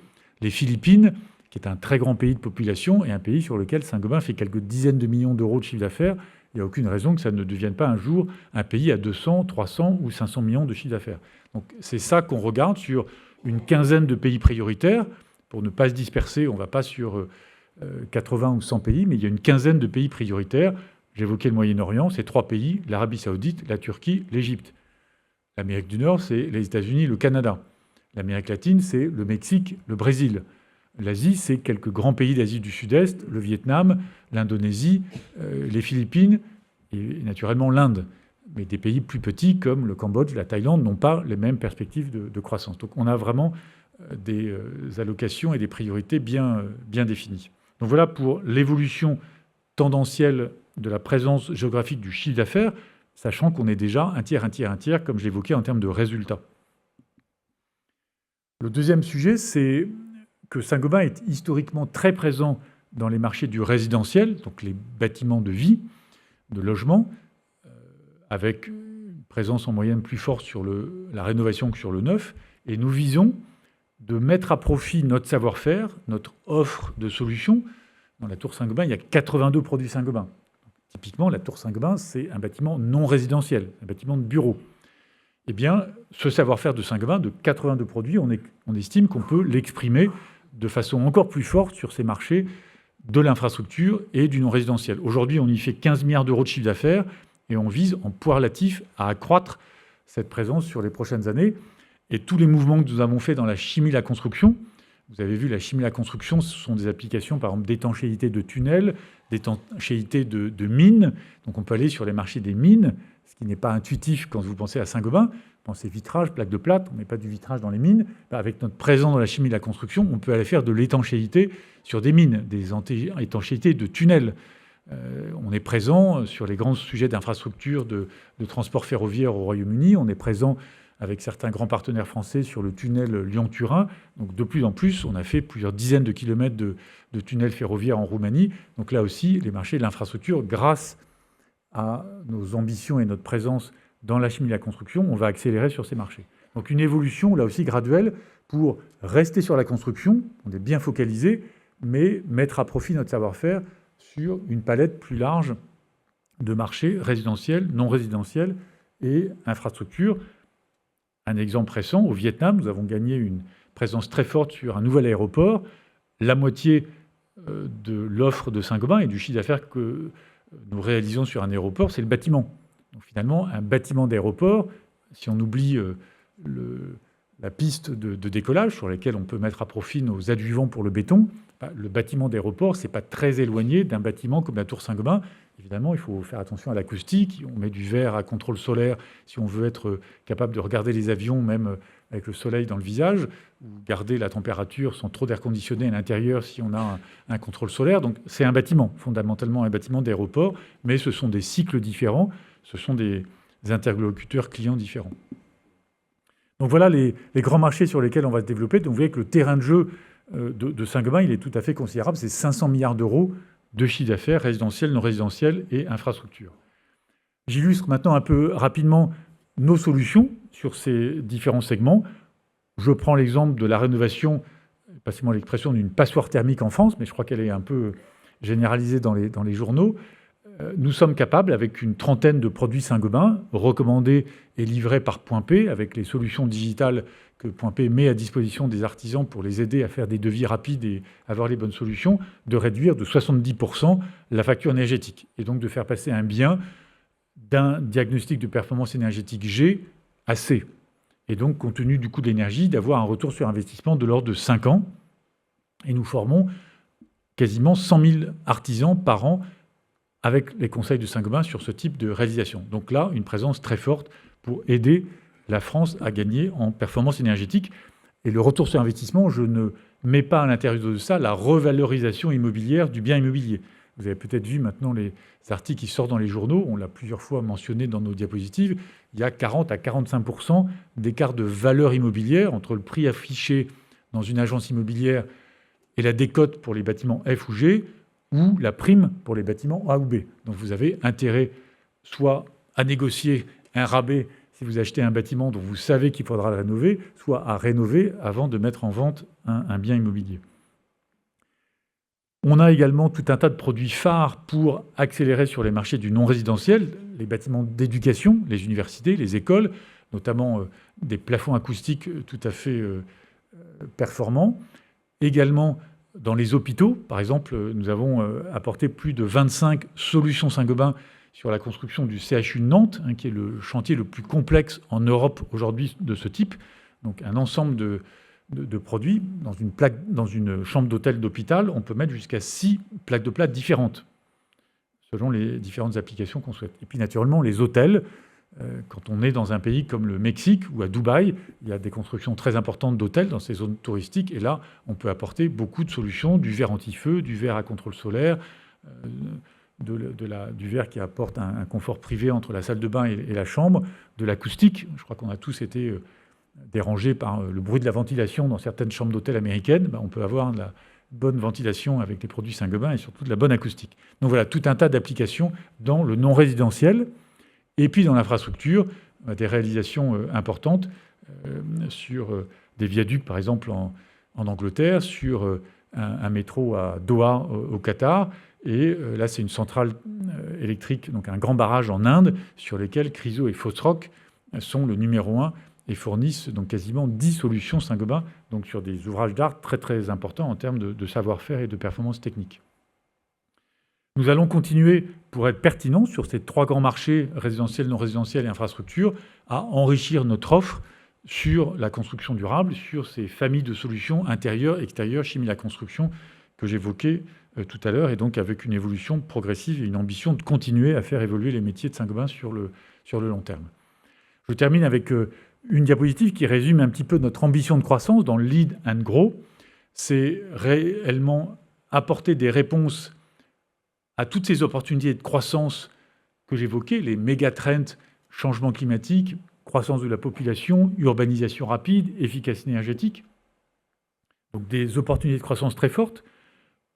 Les Philippines, qui est un très grand pays de population et un pays sur lequel Saint-Gobain fait quelques dizaines de millions d'euros de chiffre d'affaires, il n'y a aucune raison que ça ne devienne pas un jour un pays à 200, 300 ou 500 millions de chiffre d'affaires. Donc c'est ça qu'on regarde sur une quinzaine de pays prioritaires. Pour ne pas se disperser, on ne va pas sur 80 ou 100 pays, mais il y a une quinzaine de pays prioritaires. J'évoquais le Moyen-Orient, c'est 3 pays, l'Arabie Saoudite, la Turquie, l'Égypte. L'Amérique du Nord, c'est les États-Unis, le Canada. L'Amérique latine, c'est le Mexique, le Brésil. L'Asie, c'est quelques grands pays d'Asie du Sud-Est, le Vietnam, l'Indonésie, les Philippines et naturellement l'Inde. Mais des pays plus petits comme le Cambodge, la Thaïlande n'ont pas les mêmes perspectives de croissance. Donc on a vraiment des allocations et des priorités bien définies. Donc voilà pour l'évolution tendancielle de la présence géographique du chiffre d'affaires, sachant qu'on est déjà un tiers, comme je l'évoquais en termes de résultats. Le deuxième sujet, c'est que Saint-Gobain est historiquement très présent dans les marchés du résidentiel, donc les bâtiments de vie, de logement, avec une présence en moyenne plus forte sur la rénovation que sur le neuf. Et nous visons de mettre à profit notre savoir-faire, notre offre de solutions. Dans la tour Saint-Gobain, il y a 82 produits Saint-Gobain. Typiquement, la tour Saint-Gobain, c'est un bâtiment non résidentiel, un bâtiment de bureau. Eh bien, ce savoir-faire de Saint-Gobain, de 82 produits, on estime qu'on peut l'exprimer de façon encore plus forte sur ces marchés de l'infrastructure et du non-résidentiel. Aujourd'hui, on y fait 15 milliards d'euros de chiffre d'affaires et on vise en poids relatif à accroître cette présence sur les prochaines années. Et tous les mouvements que nous avons faits dans la chimie de la construction, vous avez vu, la chimie de la construction, ce sont des applications, par exemple, d'étanchéité de tunnels, d'étanchéité de mines. Donc on peut aller sur les marchés des mines, ce qui n'est pas intuitif quand vous pensez à Saint-Gobain. Vous pensez vitrage, plaque de plâtre, on ne met pas du vitrage dans les mines. Avec notre présence dans la chimie de la construction, on peut aller faire de l'étanchéité sur des mines, des étanchéités de tunnels. On est présent sur les grands sujets d'infrastructure de transport ferroviaire au Royaume-Uni. On est présent avec certains grands partenaires français sur le tunnel Lyon-Turin. Donc de plus en plus, on a fait plusieurs dizaines de kilomètres de tunnels ferroviaires en Roumanie. Donc là aussi, les marchés de l'infrastructure, grâce à nos ambitions et notre présence dans la chimie de la construction, on va accélérer sur ces marchés. Donc une évolution, là aussi graduelle, pour rester sur la construction, on est bien focalisé, mais mettre à profit notre savoir-faire sur une palette plus large de marchés résidentiels, non résidentiels et infrastructures. Un exemple récent, au Vietnam, nous avons gagné une présence très forte sur un nouvel aéroport. La moitié de l'offre de Saint-Gobain et du chiffre d'affaires que nous réalisons sur un aéroport, c'est le bâtiment. Donc finalement, un bâtiment d'aéroport, si on oublie la piste de décollage sur laquelle on peut mettre à profit nos adjuvants pour le béton, le bâtiment d'aéroport, ce n'est pas très éloigné d'un bâtiment comme la Tour Saint-Gobain. Évidemment, il faut faire attention à l'acoustique. On met du verre à contrôle solaire si on veut être capable de regarder les avions, même avec le soleil dans le visage, ou garder la température sans trop d'air conditionné à l'intérieur si on a un contrôle solaire. Donc c'est un bâtiment, fondamentalement un bâtiment d'aéroport, mais ce sont des cycles différents, ce sont des interlocuteurs clients différents. Donc voilà les grands marchés sur lesquels on va se développer. Donc vous voyez que le terrain de jeu de Saint-Gobain, il est tout à fait considérable. C'est 500 milliards d'euros de chiffre d'affaires résidentiel, non résidentiel et infrastructure. J'illustre maintenant un peu rapidement nos solutions sur ces différents segments. Je prends l'exemple de la rénovation, passez-moi l'expression, d'une passoire thermique en France, mais je crois qu'elle est un peu généralisée dans les journaux. Nous sommes capables, avec une trentaine de produits Saint-Gobain, recommandés et livrés par Point P, avec les solutions digitales que Point P met à disposition des artisans pour les aider à faire des devis rapides et avoir les bonnes solutions, de réduire de 70% la facture énergétique. Et donc de faire passer un bien d'un diagnostic de performance énergétique G à C. Et donc, compte tenu du coût de l'énergie, d'avoir un retour sur investissement de l'ordre de 5 ans. Et nous formons quasiment 100 000 artisans par an avec les conseils de Saint-Gobain sur ce type de réalisation. Donc là, une présence très forte pour aider la France à gagner en performance énergétique. Et le retour sur investissement, je ne mets pas à l'intérieur de ça la revalorisation immobilière du bien immobilier. Vous avez peut-être vu maintenant les articles qui sortent dans les journaux, on l'a plusieurs fois mentionné dans nos diapositives, il y a 40 à 45% d'écart de valeur immobilière entre le prix affiché dans une agence immobilière et la décote pour les bâtiments F ou G, ou la prime pour les bâtiments A ou B. Donc vous avez intérêt soit à négocier un rabais si vous achetez un bâtiment dont vous savez qu'il faudra le rénover, soit à rénover avant de mettre en vente un bien immobilier. On a également tout un tas de produits phares pour accélérer sur les marchés du non-résidentiel, les bâtiments d'éducation, les universités, les écoles, notamment des plafonds acoustiques tout à fait performants. Également dans les hôpitaux, par exemple, nous avons apporté plus de 25 solutions Saint-Gobain sur la construction du CHU de Nantes, qui est le chantier le plus complexe en Europe aujourd'hui de ce type. Donc un ensemble de produits. Dans une chambre d'hôtel d'hôpital, on peut mettre jusqu'à 6 plaques de plâtre différentes, selon les différentes applications qu'on souhaite. Et puis naturellement, les hôtels, quand on est dans un pays comme le Mexique ou à Dubaï, il y a des constructions très importantes d'hôtels dans ces zones touristiques, et là, on peut apporter beaucoup de solutions, du verre anti-feu, du verre à contrôle solaire, du verre qui apporte un confort privé entre la salle de bain et la chambre, de l'acoustique. Je crois qu'on a tous été dérangés par le bruit de la ventilation dans certaines chambres d'hôtel américaines. On peut avoir de la bonne ventilation avec les produits Saint-Gobain et surtout de la bonne acoustique. Donc voilà, tout un tas d'applications dans le non-résidentiel. Et puis dans l'infrastructure, des réalisations importantes sur des viaducs, par exemple en Angleterre, sur un métro à Doha, au Qatar. Et là, c'est une centrale électrique, donc un grand barrage en Inde, sur lequel Chryso et Fosroc sont le numéro 1 et fournissent donc quasiment 10 solutions Saint-Gobain, donc sur des ouvrages d'art très très importants en termes de savoir-faire et de performance technique. Nous allons continuer, pour être pertinents sur ces 3 grands marchés, résidentiels, non résidentiels et infrastructures, à enrichir notre offre sur la construction durable, sur ces familles de solutions intérieures, extérieures, chimie de la construction, que j'évoquais tout à l'heure, et donc avec une évolution progressive et une ambition de continuer à faire évoluer les métiers de Saint-Gobain sur le long terme. Je termine avec une diapositive qui résume un petit peu notre ambition de croissance dans le Lead and Grow. C'est réellement apporter des réponses à toutes ces opportunités de croissance que j'évoquais, les méga-trends, changement climatique, croissance de la population, urbanisation rapide, efficacité énergétique. Donc des opportunités de croissance très fortes,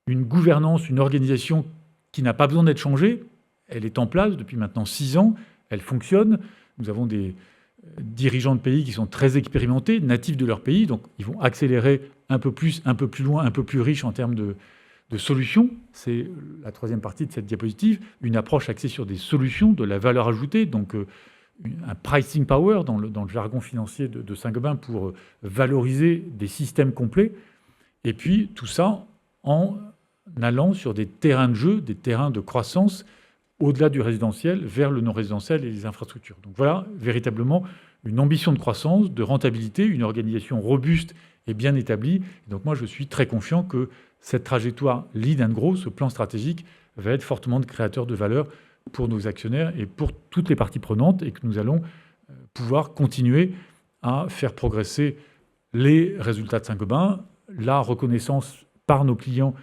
une gouvernance, une organisation qui n'a pas besoin d'être changée. Elle est en place depuis maintenant 6 ans, elle fonctionne. Nous avons des dirigeants de pays qui sont très expérimentés, natifs de leur pays, donc ils vont accélérer un peu plus loin, un peu plus riche en termes de solutions. C'est la troisième partie de cette diapositive, une approche axée sur des solutions, de la valeur ajoutée, donc un pricing power dans le jargon financier de Saint-Gobain pour valoriser des systèmes complets. Et puis tout ça en allant sur des terrains de jeu, des terrains de croissance au-delà du résidentiel, vers le non-résidentiel et les infrastructures. Donc voilà, véritablement, une ambition de croissance, de rentabilité, une organisation robuste et bien établie. Et donc moi, je suis très confiant que cette trajectoire Lead and Grow, ce plan stratégique, va être fortement de créateur de valeur pour nos actionnaires et pour toutes les parties prenantes, et que nous allons pouvoir continuer à faire progresser les résultats de Saint-Gobain, la reconnaissance par nos clients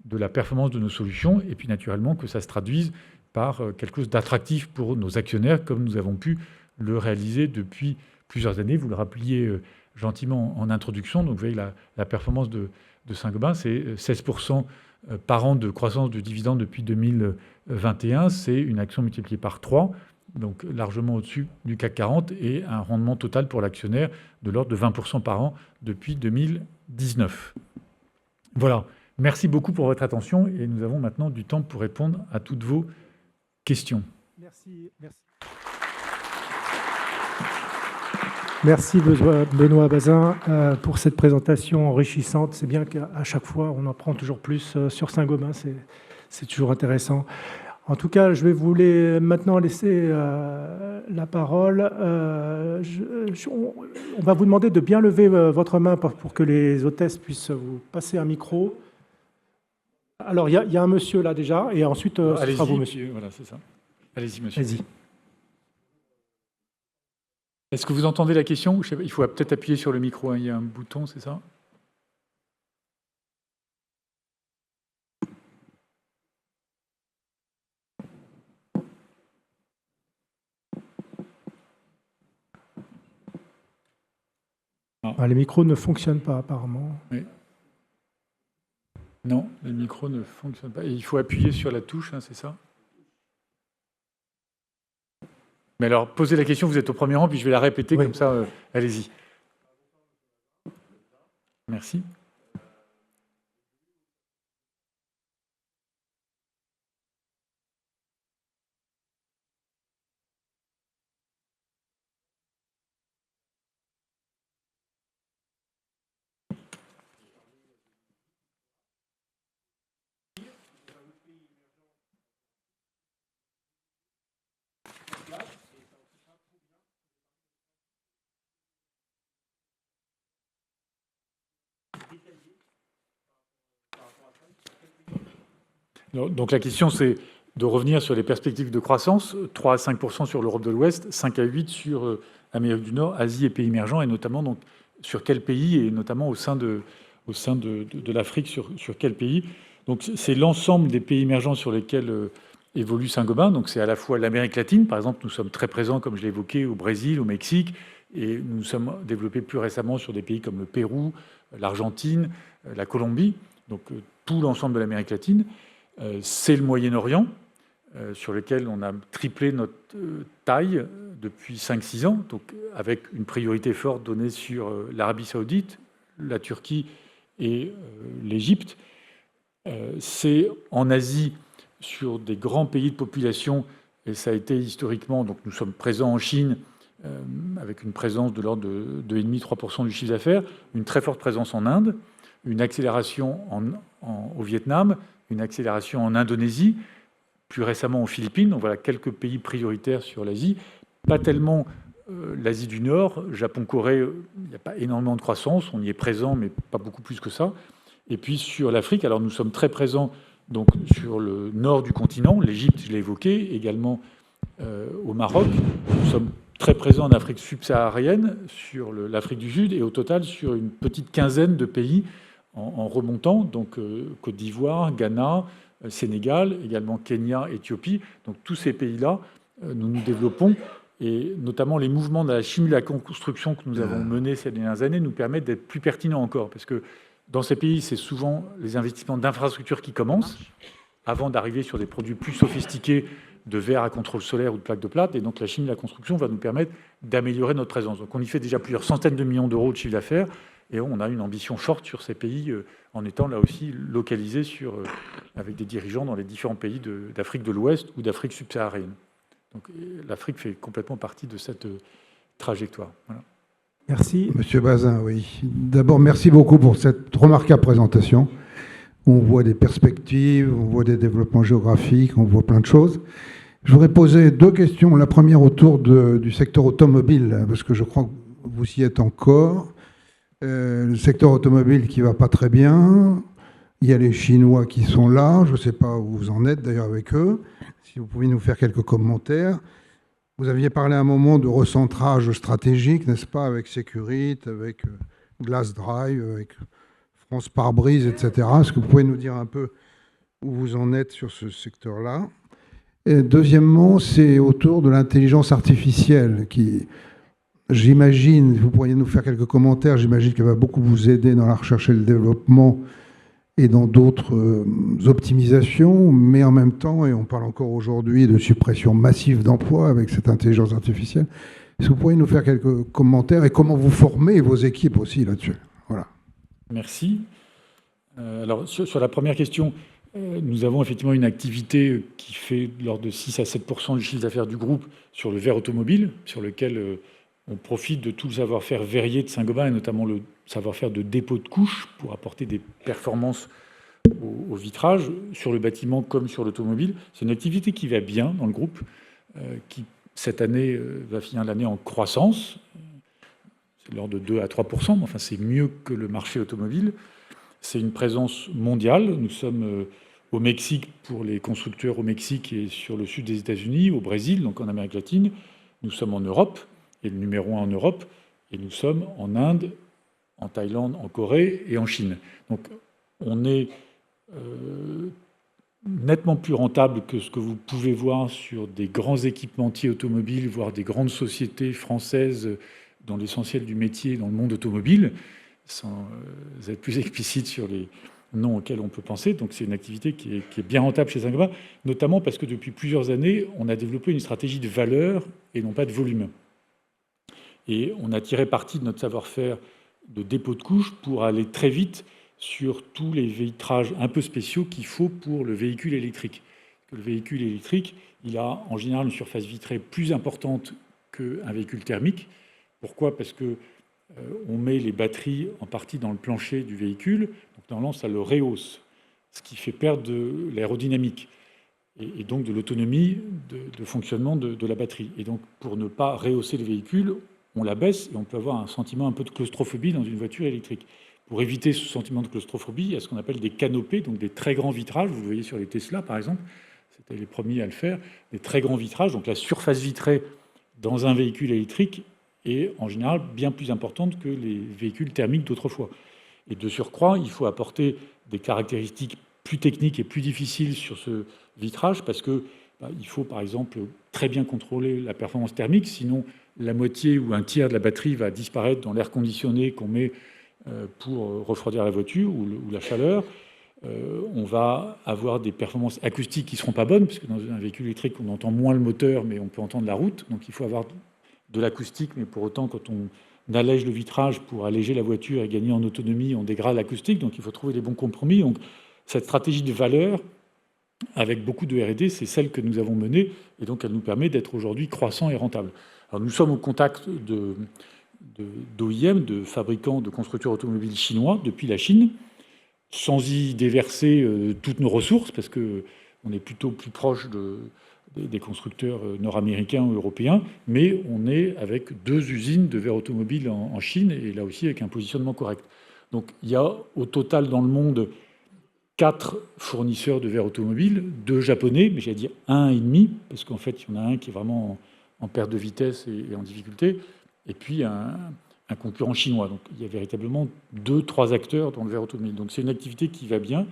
de la performance de nos solutions, et puis naturellement que ça se traduise par quelque chose d'attractif pour nos actionnaires, comme nous avons pu le réaliser depuis plusieurs années. Vous le rappeliez gentiment en introduction. Donc vous voyez la performance de Saint-Gobain, c'est 16% par an de croissance de dividendes depuis 2021. C'est une action multipliée par 3, donc largement au-dessus du CAC 40, et un rendement total pour l'actionnaire de l'ordre de 20% par an depuis 2019. Voilà. Merci beaucoup pour votre attention, et nous avons maintenant du temps pour répondre à toutes vos questions. Merci. Merci Benoît Bazin pour cette présentation enrichissante. C'est bien qu'à chaque fois, on apprend toujours plus sur Saint-Gobain. C'est toujours intéressant. En tout cas, je vais vous maintenant laisser la parole. On va vous demander de bien lever votre main pour que les hôtesses puissent vous passer un micro. Alors, il y a un monsieur là déjà, et ensuite, ce sera vous, monsieur. Voilà, c'est ça. Allez-y, monsieur. Allez-y. Est-ce que vous entendez la question? Il faut peut-être appuyer sur le micro, hein. Il y a un bouton, c'est ça? Les micros ne fonctionnent pas, apparemment. Oui. Non, le micro ne fonctionne pas. Et il faut appuyer sur la touche, hein, c'est ça? Mais alors, posez la question, vous êtes au premier rang, puis je vais la répéter, oui. Comme ça, allez-y. Merci. Donc la question, c'est de revenir sur les perspectives de croissance, 3 à 5% sur l'Europe de l'Ouest, 5 à 8 sur Amérique du Nord, Asie et pays émergents, et notamment donc, sur quel pays, et notamment au sein de l'Afrique, sur quel pays. Donc c'est l'ensemble des pays émergents sur lesquels évolue Saint-Gobain. Donc c'est à la fois l'Amérique latine, par exemple, nous sommes très présents, comme je l'ai évoqué, au Brésil, au Mexique, et nous sommes développés plus récemment sur des pays comme le Pérou, l'Argentine, la Colombie, donc tout l'ensemble de l'Amérique latine. C'est le Moyen-Orient, sur lequel on a triplé notre taille depuis 5-6 ans, donc avec une priorité forte donnée sur l'Arabie saoudite, la Turquie et l'Égypte. C'est en Asie, sur des grands pays de population, et ça a été historiquement, donc nous sommes présents en Chine, avec une présence de l'ordre de 2,5-3% du chiffre d'affaires, une très forte présence en Inde, une accélération au Vietnam, une accélération en Indonésie, plus récemment aux Philippines. Donc voilà quelques pays prioritaires sur l'Asie. Pas tellement l'Asie du Nord, Japon, Corée, il n'y a pas énormément de croissance. On y est présent, mais pas beaucoup plus que ça. Et puis sur l'Afrique, alors nous sommes très présents donc, sur le nord du continent, l'Égypte, je l'ai évoqué, également au Maroc. Nous sommes très présents en Afrique subsaharienne, sur l'Afrique du Sud, et au total sur une petite quinzaine de pays en remontant, donc Côte d'Ivoire, Ghana, Sénégal, également Kenya, Éthiopie. Donc tous ces pays-là, nous nous développons, et notamment les mouvements de la chimie de la construction que nous avons menés ces dernières années nous permettent d'être plus pertinents encore, parce que dans ces pays, c'est souvent les investissements d'infrastructures qui commencent, avant d'arriver sur des produits plus sophistiqués de verre à contrôle solaire ou de plaques de plate. Et donc la chimie de la construction va nous permettre d'améliorer notre présence. Donc on y fait déjà plusieurs centaines de millions d'euros de chiffre d'affaires, et on a une ambition forte sur ces pays, en étant là aussi localisé avec des dirigeants dans les différents pays d'Afrique de l'Ouest ou d'Afrique subsaharienne. Donc l'Afrique fait complètement partie de cette trajectoire. Voilà. Merci. Monsieur Bazin, oui. D'abord, merci beaucoup pour cette remarquable présentation. On voit des perspectives, on voit des développements géographiques, on voit plein de choses. Je voudrais poser deux questions. La première autour du secteur automobile, parce que je crois que vous y êtes encore. Le secteur automobile qui ne va pas très bien. Il y a les Chinois qui sont là. Je ne sais pas où vous en êtes d'ailleurs avec eux. Si vous pouvez nous faire quelques commentaires. Vous aviez parlé à un moment de recentrage stratégique, n'est-ce pas, avec Securit, avec Glass Drive, avec France Pare-Brise, etc. Est-ce que vous pouvez nous dire un peu où vous en êtes sur ce secteur-là? Et deuxièmement, c'est autour de l'intelligence artificielle qui, j'imagine, vous pourriez nous faire quelques commentaires, j'imagine qu'elle va beaucoup vous aider dans la recherche et le développement et dans d'autres optimisations, mais en même temps, et on parle encore aujourd'hui de suppression massive d'emplois avec cette intelligence artificielle, est-ce que vous pourriez nous faire quelques commentaires et comment vous formez vos équipes aussi là-dessus? Voilà. Merci. Alors, sur la première question, nous avons effectivement une activité qui fait de l'ordre de 6 à 7% du chiffre d'affaires du groupe sur le verre automobile, sur lequel on profite de tout le savoir-faire verrier de Saint-Gobain, et notamment le savoir-faire de dépôt de couches pour apporter des performances au vitrage, sur le bâtiment comme sur l'automobile. C'est une activité qui va bien dans le groupe, qui cette année va finir l'année en croissance. C'est de l'ordre de 2 à 3%, mais enfin c'est mieux que le marché automobile. C'est une présence mondiale. Nous sommes au Mexique pour les constructeurs au Mexique et sur le sud des États-Unis, au Brésil, donc en Amérique latine. Nous sommes en Europe, et le numéro 1 en Europe, et nous sommes en Inde, en Thaïlande, en Corée et en Chine. Donc on est nettement plus rentable que ce que vous pouvez voir sur des grands équipementiers automobiles, voire des grandes sociétés françaises dans l'essentiel du métier dans le monde automobile, sans être plus explicite sur les noms auxquels on peut penser. Donc c'est une activité qui est bien rentable chez Saint-Gobain, notamment parce que depuis plusieurs années, on a développé une stratégie de valeur et non pas de volume. Et on a tiré parti de notre savoir-faire de dépôt de couches pour aller très vite sur tous les vitrages un peu spéciaux qu'il faut pour le véhicule électrique. Le véhicule électrique, il a en général une surface vitrée plus importante qu'un véhicule thermique. Pourquoi? Parce que on met les batteries en partie dans le plancher du véhicule, donc normalement ça le rehausse, ce qui fait perdre de l'aérodynamique et donc de l'autonomie de fonctionnement de la batterie. Et donc pour ne pas rehausser le véhicule, on la baisse et on peut avoir un sentiment un peu de claustrophobie dans une voiture électrique. Pour éviter ce sentiment de claustrophobie, il y a ce qu'on appelle des canopées, donc des très grands vitrages. Vous le voyez sur les Tesla, par exemple, c'était les premiers à le faire, des très grands vitrages. Donc la surface vitrée dans un véhicule électrique est en général bien plus importante que les véhicules thermiques d'autrefois. Et de surcroît, il faut apporter des caractéristiques plus techniques et plus difficiles sur ce vitrage parce que il faut, par exemple, très bien contrôler la performance thermique, sinon la moitié ou un tiers de la batterie va disparaître dans l'air conditionné qu'on met pour refroidir la voiture ou la chaleur. On va avoir des performances acoustiques qui ne seront pas bonnes, parce que dans un véhicule électrique, on entend moins le moteur, mais on peut entendre la route. Donc il faut avoir de l'acoustique, mais pour autant, quand on allège le vitrage pour alléger la voiture et gagner en autonomie, on dégrade l'acoustique. Donc il faut trouver les bons compromis. Donc cette stratégie de valeur, avec beaucoup de R&D, c'est celle que nous avons menée, et donc elle nous permet d'être aujourd'hui croissants et rentables. Alors nous sommes au contact d'OIM, de fabricants de constructeurs automobiles chinois, depuis la Chine, sans y déverser toutes nos ressources, parce qu'on est plutôt plus proche des constructeurs nord-américains ou européens, mais on est avec 2 usines de verre automobile en Chine, et là aussi avec un positionnement correct. Donc il y a au total dans le monde 4 fournisseurs de verre automobile, 2 japonais, mais j'allais dire 1,5, parce qu'en fait, il y en a un qui est vraiment en perte de vitesse et en difficulté, et puis un concurrent chinois. Donc il y a véritablement 2-3 acteurs dans le verre automobile. Donc c'est une activité qui va bien,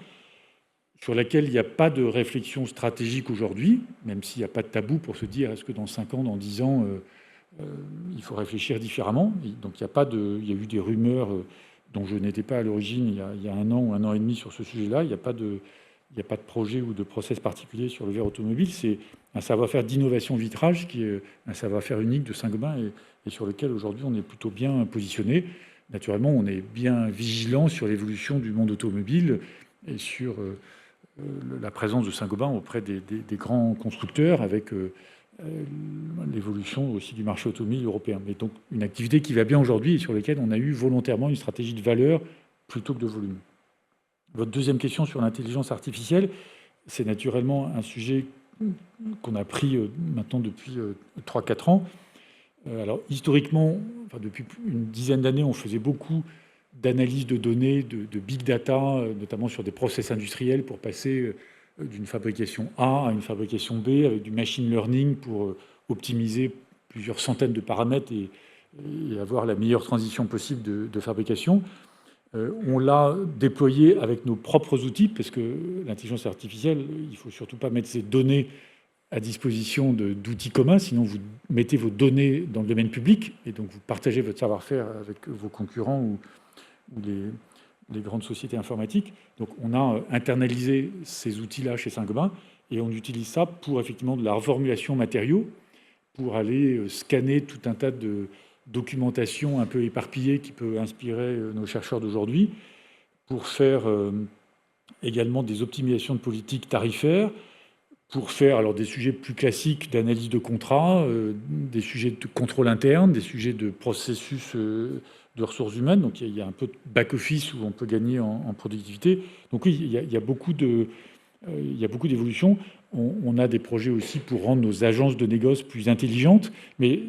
sur laquelle il n'y a pas de réflexion stratégique aujourd'hui, même s'il n'y a pas de tabou pour se dire est-ce que dans 5 ans, dans 10 ans, il faut réfléchir différemment. Donc il y a eu des rumeurs dont je n'étais pas à l'origine il y a 1 an ou 1 an et demi sur ce sujet-là. Il n'y a pas de projet ou de process particulier sur le verre automobile. C'est un savoir-faire d'innovation vitrage qui est un savoir-faire unique de Saint-Gobain et sur lequel aujourd'hui on est plutôt bien positionné. Naturellement, on est bien vigilant sur l'évolution du monde automobile et sur la présence de Saint-Gobain auprès des grands constructeurs avec l'évolution aussi du marché automobile européen. Mais donc une activité qui va bien aujourd'hui et sur laquelle on a eu volontairement une stratégie de valeur plutôt que de volume. Votre deuxième question sur l'intelligence artificielle, c'est naturellement un sujet qu'on a pris maintenant depuis 3-4 ans. Alors historiquement, enfin, depuis une dizaine d'années, on faisait beaucoup d'analyse de données, de big data, notamment sur des process industriels pour passer d'une fabrication A à une fabrication B, avec du machine learning pour optimiser plusieurs centaines de paramètres et avoir la meilleure transition possible de fabrication. On l'a déployé avec nos propres outils, parce que l'intelligence artificielle, il ne faut surtout pas mettre ces données à disposition d'outils communs, sinon vous mettez vos données dans le domaine public, et donc vous partagez votre savoir-faire avec vos concurrents ou les grandes sociétés informatiques. Donc on a internalisé ces outils-là chez Saint-Gobain et on utilise ça pour effectivement de la reformulation matériaux, pour aller scanner tout un tas de documentation un peu éparpillée qui peut inspirer nos chercheurs d'aujourd'hui, pour faire également des optimisations de politiques tarifaires, pour faire alors des sujets plus classiques d'analyse de contrat, des sujets de contrôle interne, des sujets de processus de ressources humaines. Donc il y a un peu de back-office où on peut gagner en productivité. Donc oui, il y a beaucoup d'évolutions. On a des projets aussi pour rendre nos agences de négoce plus intelligentes, mais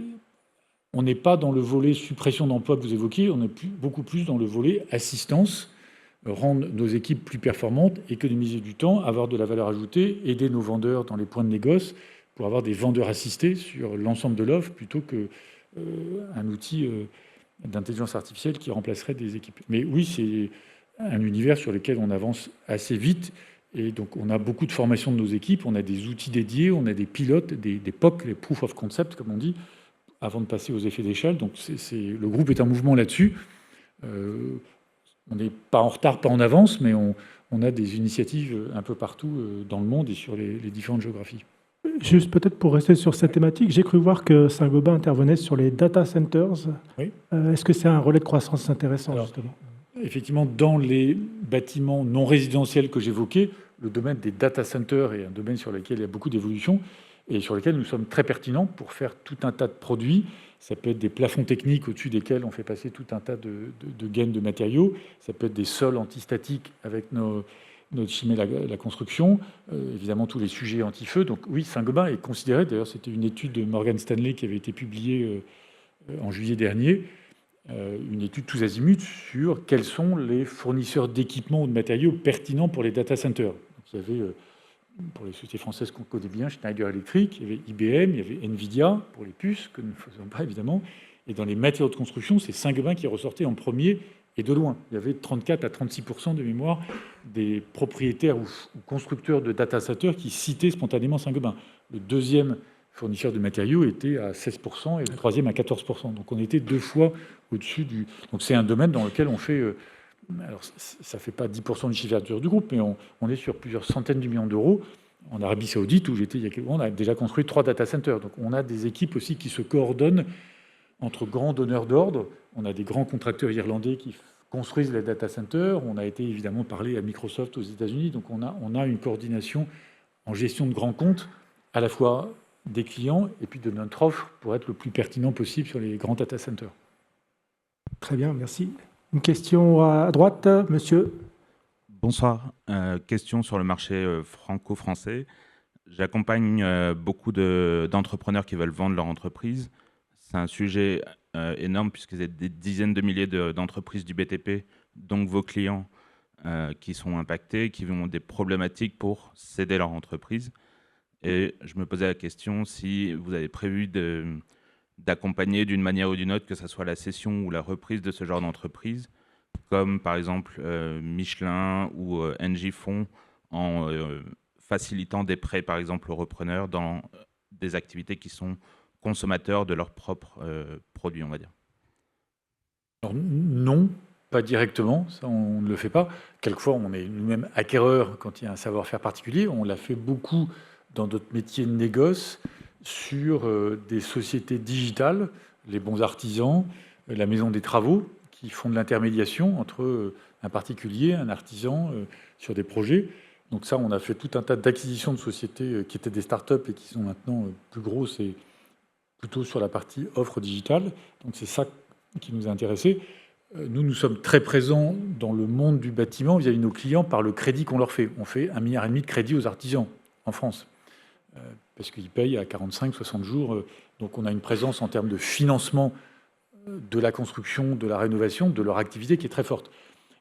on n'est pas dans le volet suppression d'emplois que vous évoquiez, on est beaucoup plus dans le volet assistance, rendre nos équipes plus performantes, économiser du temps, avoir de la valeur ajoutée, aider nos vendeurs dans les points de négoce pour avoir des vendeurs assistés sur l'ensemble de l'offre plutôt qu'un outil d'intelligence artificielle qui remplacerait des équipes. Mais oui, c'est un univers sur lequel on avance assez vite. Et donc, on a beaucoup de formation de nos équipes, on a des outils dédiés, on a des pilotes, des POC, les Proof of Concept, comme on dit, avant de passer aux effets d'échelle. Donc, le groupe est en mouvement là-dessus. On n'est pas en retard, pas en avance, mais on a des initiatives un peu partout dans le monde et sur les différentes géographies. Juste peut-être pour rester sur cette thématique, j'ai cru voir que Saint-Gobain intervenait sur les data centers. Oui. Est-ce que c'est un relais de croissance intéressant, alors, justement? Effectivement, dans les bâtiments non résidentiels que j'évoquais, le domaine des data centers est un domaine sur lequel il y a beaucoup d'évolution et sur lequel nous sommes très pertinents pour faire tout un tas de produits. Ça peut être des plafonds techniques au-dessus desquels on fait passer tout un tas de gaines de matériaux. Ça peut être des sols antistatiques avec notre chimie la construction. Évidemment, tous les sujets anti-feu. Donc oui, Saint-Gobain est considéré, d'ailleurs c'était une étude de Morgan Stanley qui avait été publiée en juillet dernier, une étude tous azimuts sur quels sont les fournisseurs d'équipements ou de matériaux pertinents pour les data centers. Donc, il y avait, pour les sociétés françaises qu'on connaît bien, Schneider Electric, il y avait IBM, il y avait Nvidia pour les puces, que nous ne faisons pas évidemment. Et dans les matériaux de construction, c'est Saint-Gobain qui ressortait en premier et de loin. Il y avait 34 à 36% de mémoire des propriétaires ou constructeurs de data centers qui citaient spontanément Saint-Gobain. Le deuxième fournisseur de matériaux était à 16% et le troisième à 14%. Donc on était 2 fois au-dessus du... Donc c'est un domaine dans lequel on fait... alors ça ne fait pas 10% du chiffre d'affaires du groupe, mais on est sur plusieurs centaines de millions d'euros. En Arabie Saoudite, où j'étais il y a quelques mois, on a déjà construit 3 data centers. Donc on a des équipes aussi qui se coordonnent entre grands donneurs d'ordre. On a des grands contracteurs irlandais qui construisent les data centers. On a été évidemment parlé à Microsoft aux États-Unis. Donc on a une coordination en gestion de grands comptes, à la fois des clients et puis de notre offre pour être le plus pertinent possible sur les grands data centers. Très bien, merci. Une question à droite, monsieur. Bonsoir. Question sur le marché franco-français. J'accompagne beaucoup d'entrepreneurs qui veulent vendre leur entreprise. C'est un sujet énorme puisque y a des dizaines de milliers d'entreprises du BTP donc vos clients qui sont impactés, qui ont des problématiques pour céder leur entreprise. Et je me posais la question si vous avez prévu d'accompagner d'une manière ou d'une autre, que ce soit la cession ou la reprise de ce genre d'entreprise, comme par exemple Michelin ou Engie font en facilitant des prêts, par exemple, aux repreneurs dans des activités qui sont consommateurs de leurs propres produits, on va dire. Alors, non, pas directement, ça on ne le fait pas. Quelquefois, on est nous-mêmes acquéreurs quand il y a un savoir-faire particulier. On l'a fait beaucoup dans notre métier de négoce sur des sociétés digitales, les bons artisans, la maison des travaux, qui font de l'intermédiation entre un particulier, un artisan, sur des projets. Donc ça, on a fait tout un tas d'acquisitions de sociétés qui étaient des startups et qui sont maintenant plus grosses et plutôt sur la partie offre digitale. Donc c'est ça qui nous a intéressés. Nous sommes très présents dans le monde du bâtiment vis-à-vis de nos clients par le crédit qu'on leur fait. On fait 1,5 milliard de crédit aux artisans en France, parce qu'ils payent à 45-60 jours. Donc on a une présence en termes de financement de la construction, de la rénovation, de leur activité qui est très forte.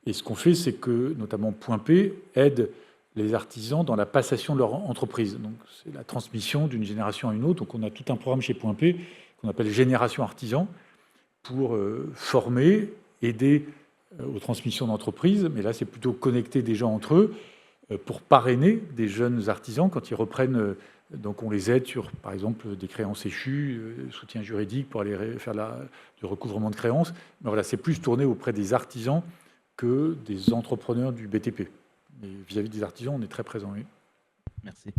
Et ce qu'on fait, c'est que, notamment Point P, aide les artisans dans la passation de leur entreprise. Donc c'est la transmission d'une génération à une autre. Donc on a tout un programme chez Point P qu'on appelle Génération Artisan pour former, aider aux transmissions d'entreprises. Mais là, c'est plutôt connecter des gens entre eux pour parrainer des jeunes artisans quand ils reprennent. Donc on les aide sur, par exemple, des créances échues, soutien juridique pour aller faire du recouvrement de créances. Mais voilà, c'est plus tourné auprès des artisans que des entrepreneurs du BTP. Mais vis-à-vis des artisans, on est très présent. Oui. Merci.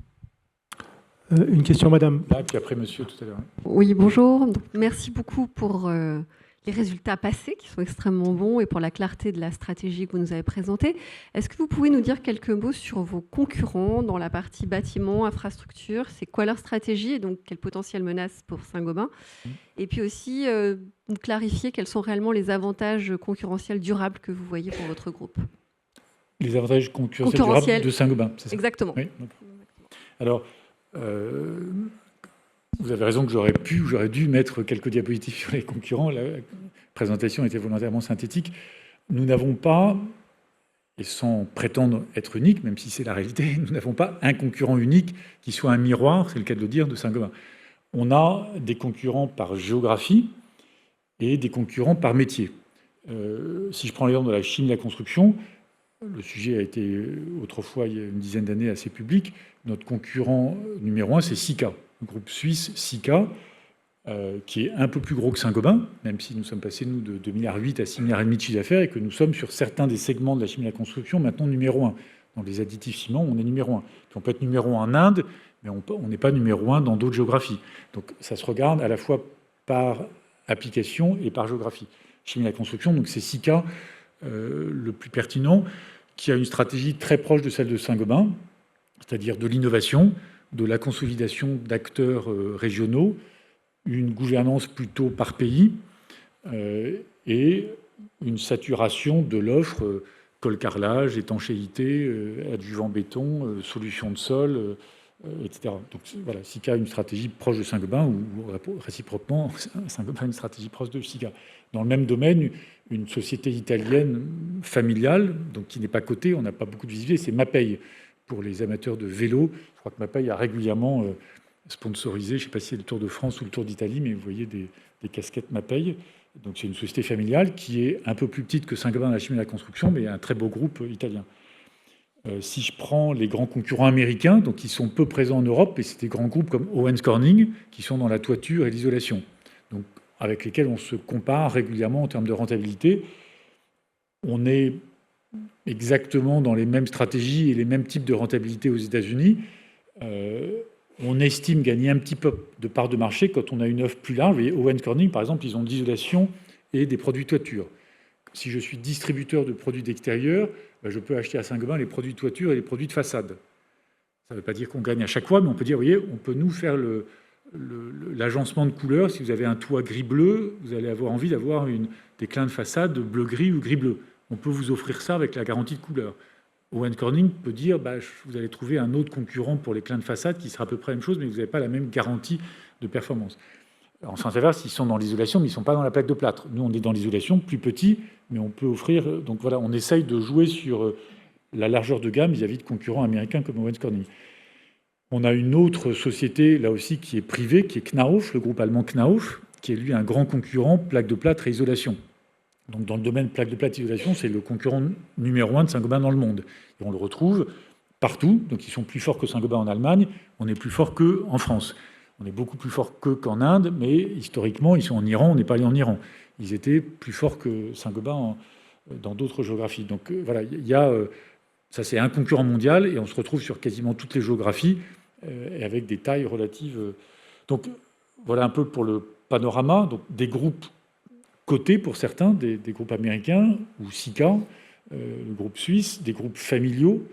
Une question, madame. Là, puis après, monsieur, tout à l'heure. Oui, bonjour. Donc, merci beaucoup pour les résultats passés qui sont extrêmement bons et pour la clarté de la stratégie que vous nous avez présentée. Est-ce que vous pouvez nous dire quelques mots sur vos concurrents dans la partie bâtiment, infrastructure? C'est quoi leur stratégie et donc quelles potentielles menaces pour Saint-Gobain? Et puis aussi, nous clarifier quels sont réellement les avantages concurrentiels durables que vous voyez pour votre groupe. Les avantages concurrentiels durables de Saint-Gobain, c'est ça? Exactement. Oui. Alors, vous avez raison que j'aurais dû mettre quelques diapositives sur les concurrents. La présentation était volontairement synthétique. Nous n'avons pas, et sans prétendre être unique, même si c'est la réalité, nous n'avons pas un concurrent unique qui soit un miroir, c'est le cas de le dire, de Saint-Gobain. On a des concurrents par géographie et des concurrents par métier. Si je prends l'exemple de la chimie et la construction, le sujet a été autrefois, il y a une dizaine d'années, assez public. Notre concurrent numéro 1, c'est Sika, le groupe suisse Sika, qui est un peu plus gros que Saint-Gobain, même si nous sommes passés, nous, de 2,8 milliards à 6,5 milliards de chiffre d'affaires et que nous sommes sur certains des segments de la chimie et la construction maintenant numéro 1. Dans les additifs ciment, on est numéro 1. Puis on peut être numéro 1 en Inde, mais on n'est pas numéro 1 dans d'autres géographies. Donc ça se regarde à la fois par application et par géographie. Chimie et la construction, donc c'est Sika le plus pertinent, qui a une stratégie très proche de celle de Saint-Gobain, c'est-à-dire de l'innovation, de la consolidation d'acteurs régionaux, une gouvernance plutôt par pays et une saturation de l'offre, col-carrelage, étanchéité, adjuvant béton, solution de sol, etc. Donc voilà, Sika a une stratégie proche de Saint-Gobain ou réciproquement, Saint-Gobain a une stratégie proche de Sika. Dans le même domaine, une société italienne familiale, donc qui n'est pas cotée, on n'a pas beaucoup de visibilité, c'est Mapei. Pour les amateurs de vélo, je crois que Mapei a régulièrement sponsorisé, je ne sais pas si c'est le Tour de France ou le Tour d'Italie, mais vous voyez des casquettes Mapei. Donc c'est une société familiale qui est un peu plus petite que Saint-Gobain dans la chimie et la construction, mais un très beau groupe italien. Si je prends les grands concurrents américains, donc qui sont peu présents en Europe, et c'est des grands groupes comme Owens Corning, qui sont dans la toiture et l'isolation, donc avec lesquels on se compare régulièrement en termes de rentabilité. On est exactement dans les mêmes stratégies et les mêmes types de rentabilité aux États-Unis. On estime gagner un petit peu de part de marché quand on a une offre plus large. Vous voyez, Owens Corning, par exemple, ils ont de l'isolation et des produits de toiture. Si je suis distributeur de produits d'extérieur, je peux acheter à Saint-Gobain les produits de toiture et les produits de façade. Ça ne veut pas dire qu'on gagne à chaque fois, mais on peut dire, vous voyez, on peut nous faire l'agencement de couleurs. Si vous avez un toit gris-bleu, vous allez avoir envie d'avoir des clins de façade bleu-gris ou gris-bleu. On peut vous offrir ça avec la garantie de couleur. Owens Corning peut dire, vous allez trouver un autre concurrent pour les clins de façade qui sera à peu près la même chose, mais vous n'avez pas la même garantie de performance. En sens inverse, ils sont dans l'isolation, mais ils ne sont pas dans la plaque de plâtre. Nous, on est dans l'isolation, plus petit, mais on peut offrir... Donc voilà, on essaye de jouer sur la largeur de gamme vis-à-vis de concurrents américains comme Owens Corning. On a une autre société, là aussi, qui est privée, qui est Knauf, le groupe allemand Knauf, qui est, lui, un grand concurrent plaque de plâtre et isolation. Donc dans le domaine plaque de plâtre et isolation, c'est le concurrent numéro 1 de Saint-Gobain dans le monde. Et on le retrouve partout. Donc ils sont plus forts que Saint-Gobain en Allemagne, on est plus fort qu'en France. On est beaucoup plus fort qu'en Inde, mais historiquement, ils sont en Iran, on n'est pas allé en Iran. Ils étaient plus forts que Saint-Gobain dans d'autres géographies. Donc voilà, il y a, ça c'est un concurrent mondial, et on se retrouve sur quasiment toutes les géographies, et avec des tailles relatives. Donc voilà un peu pour le panorama. Donc, des groupes cotés pour certains, des groupes américains, ou Sika, le groupe suisse, des groupes familiaux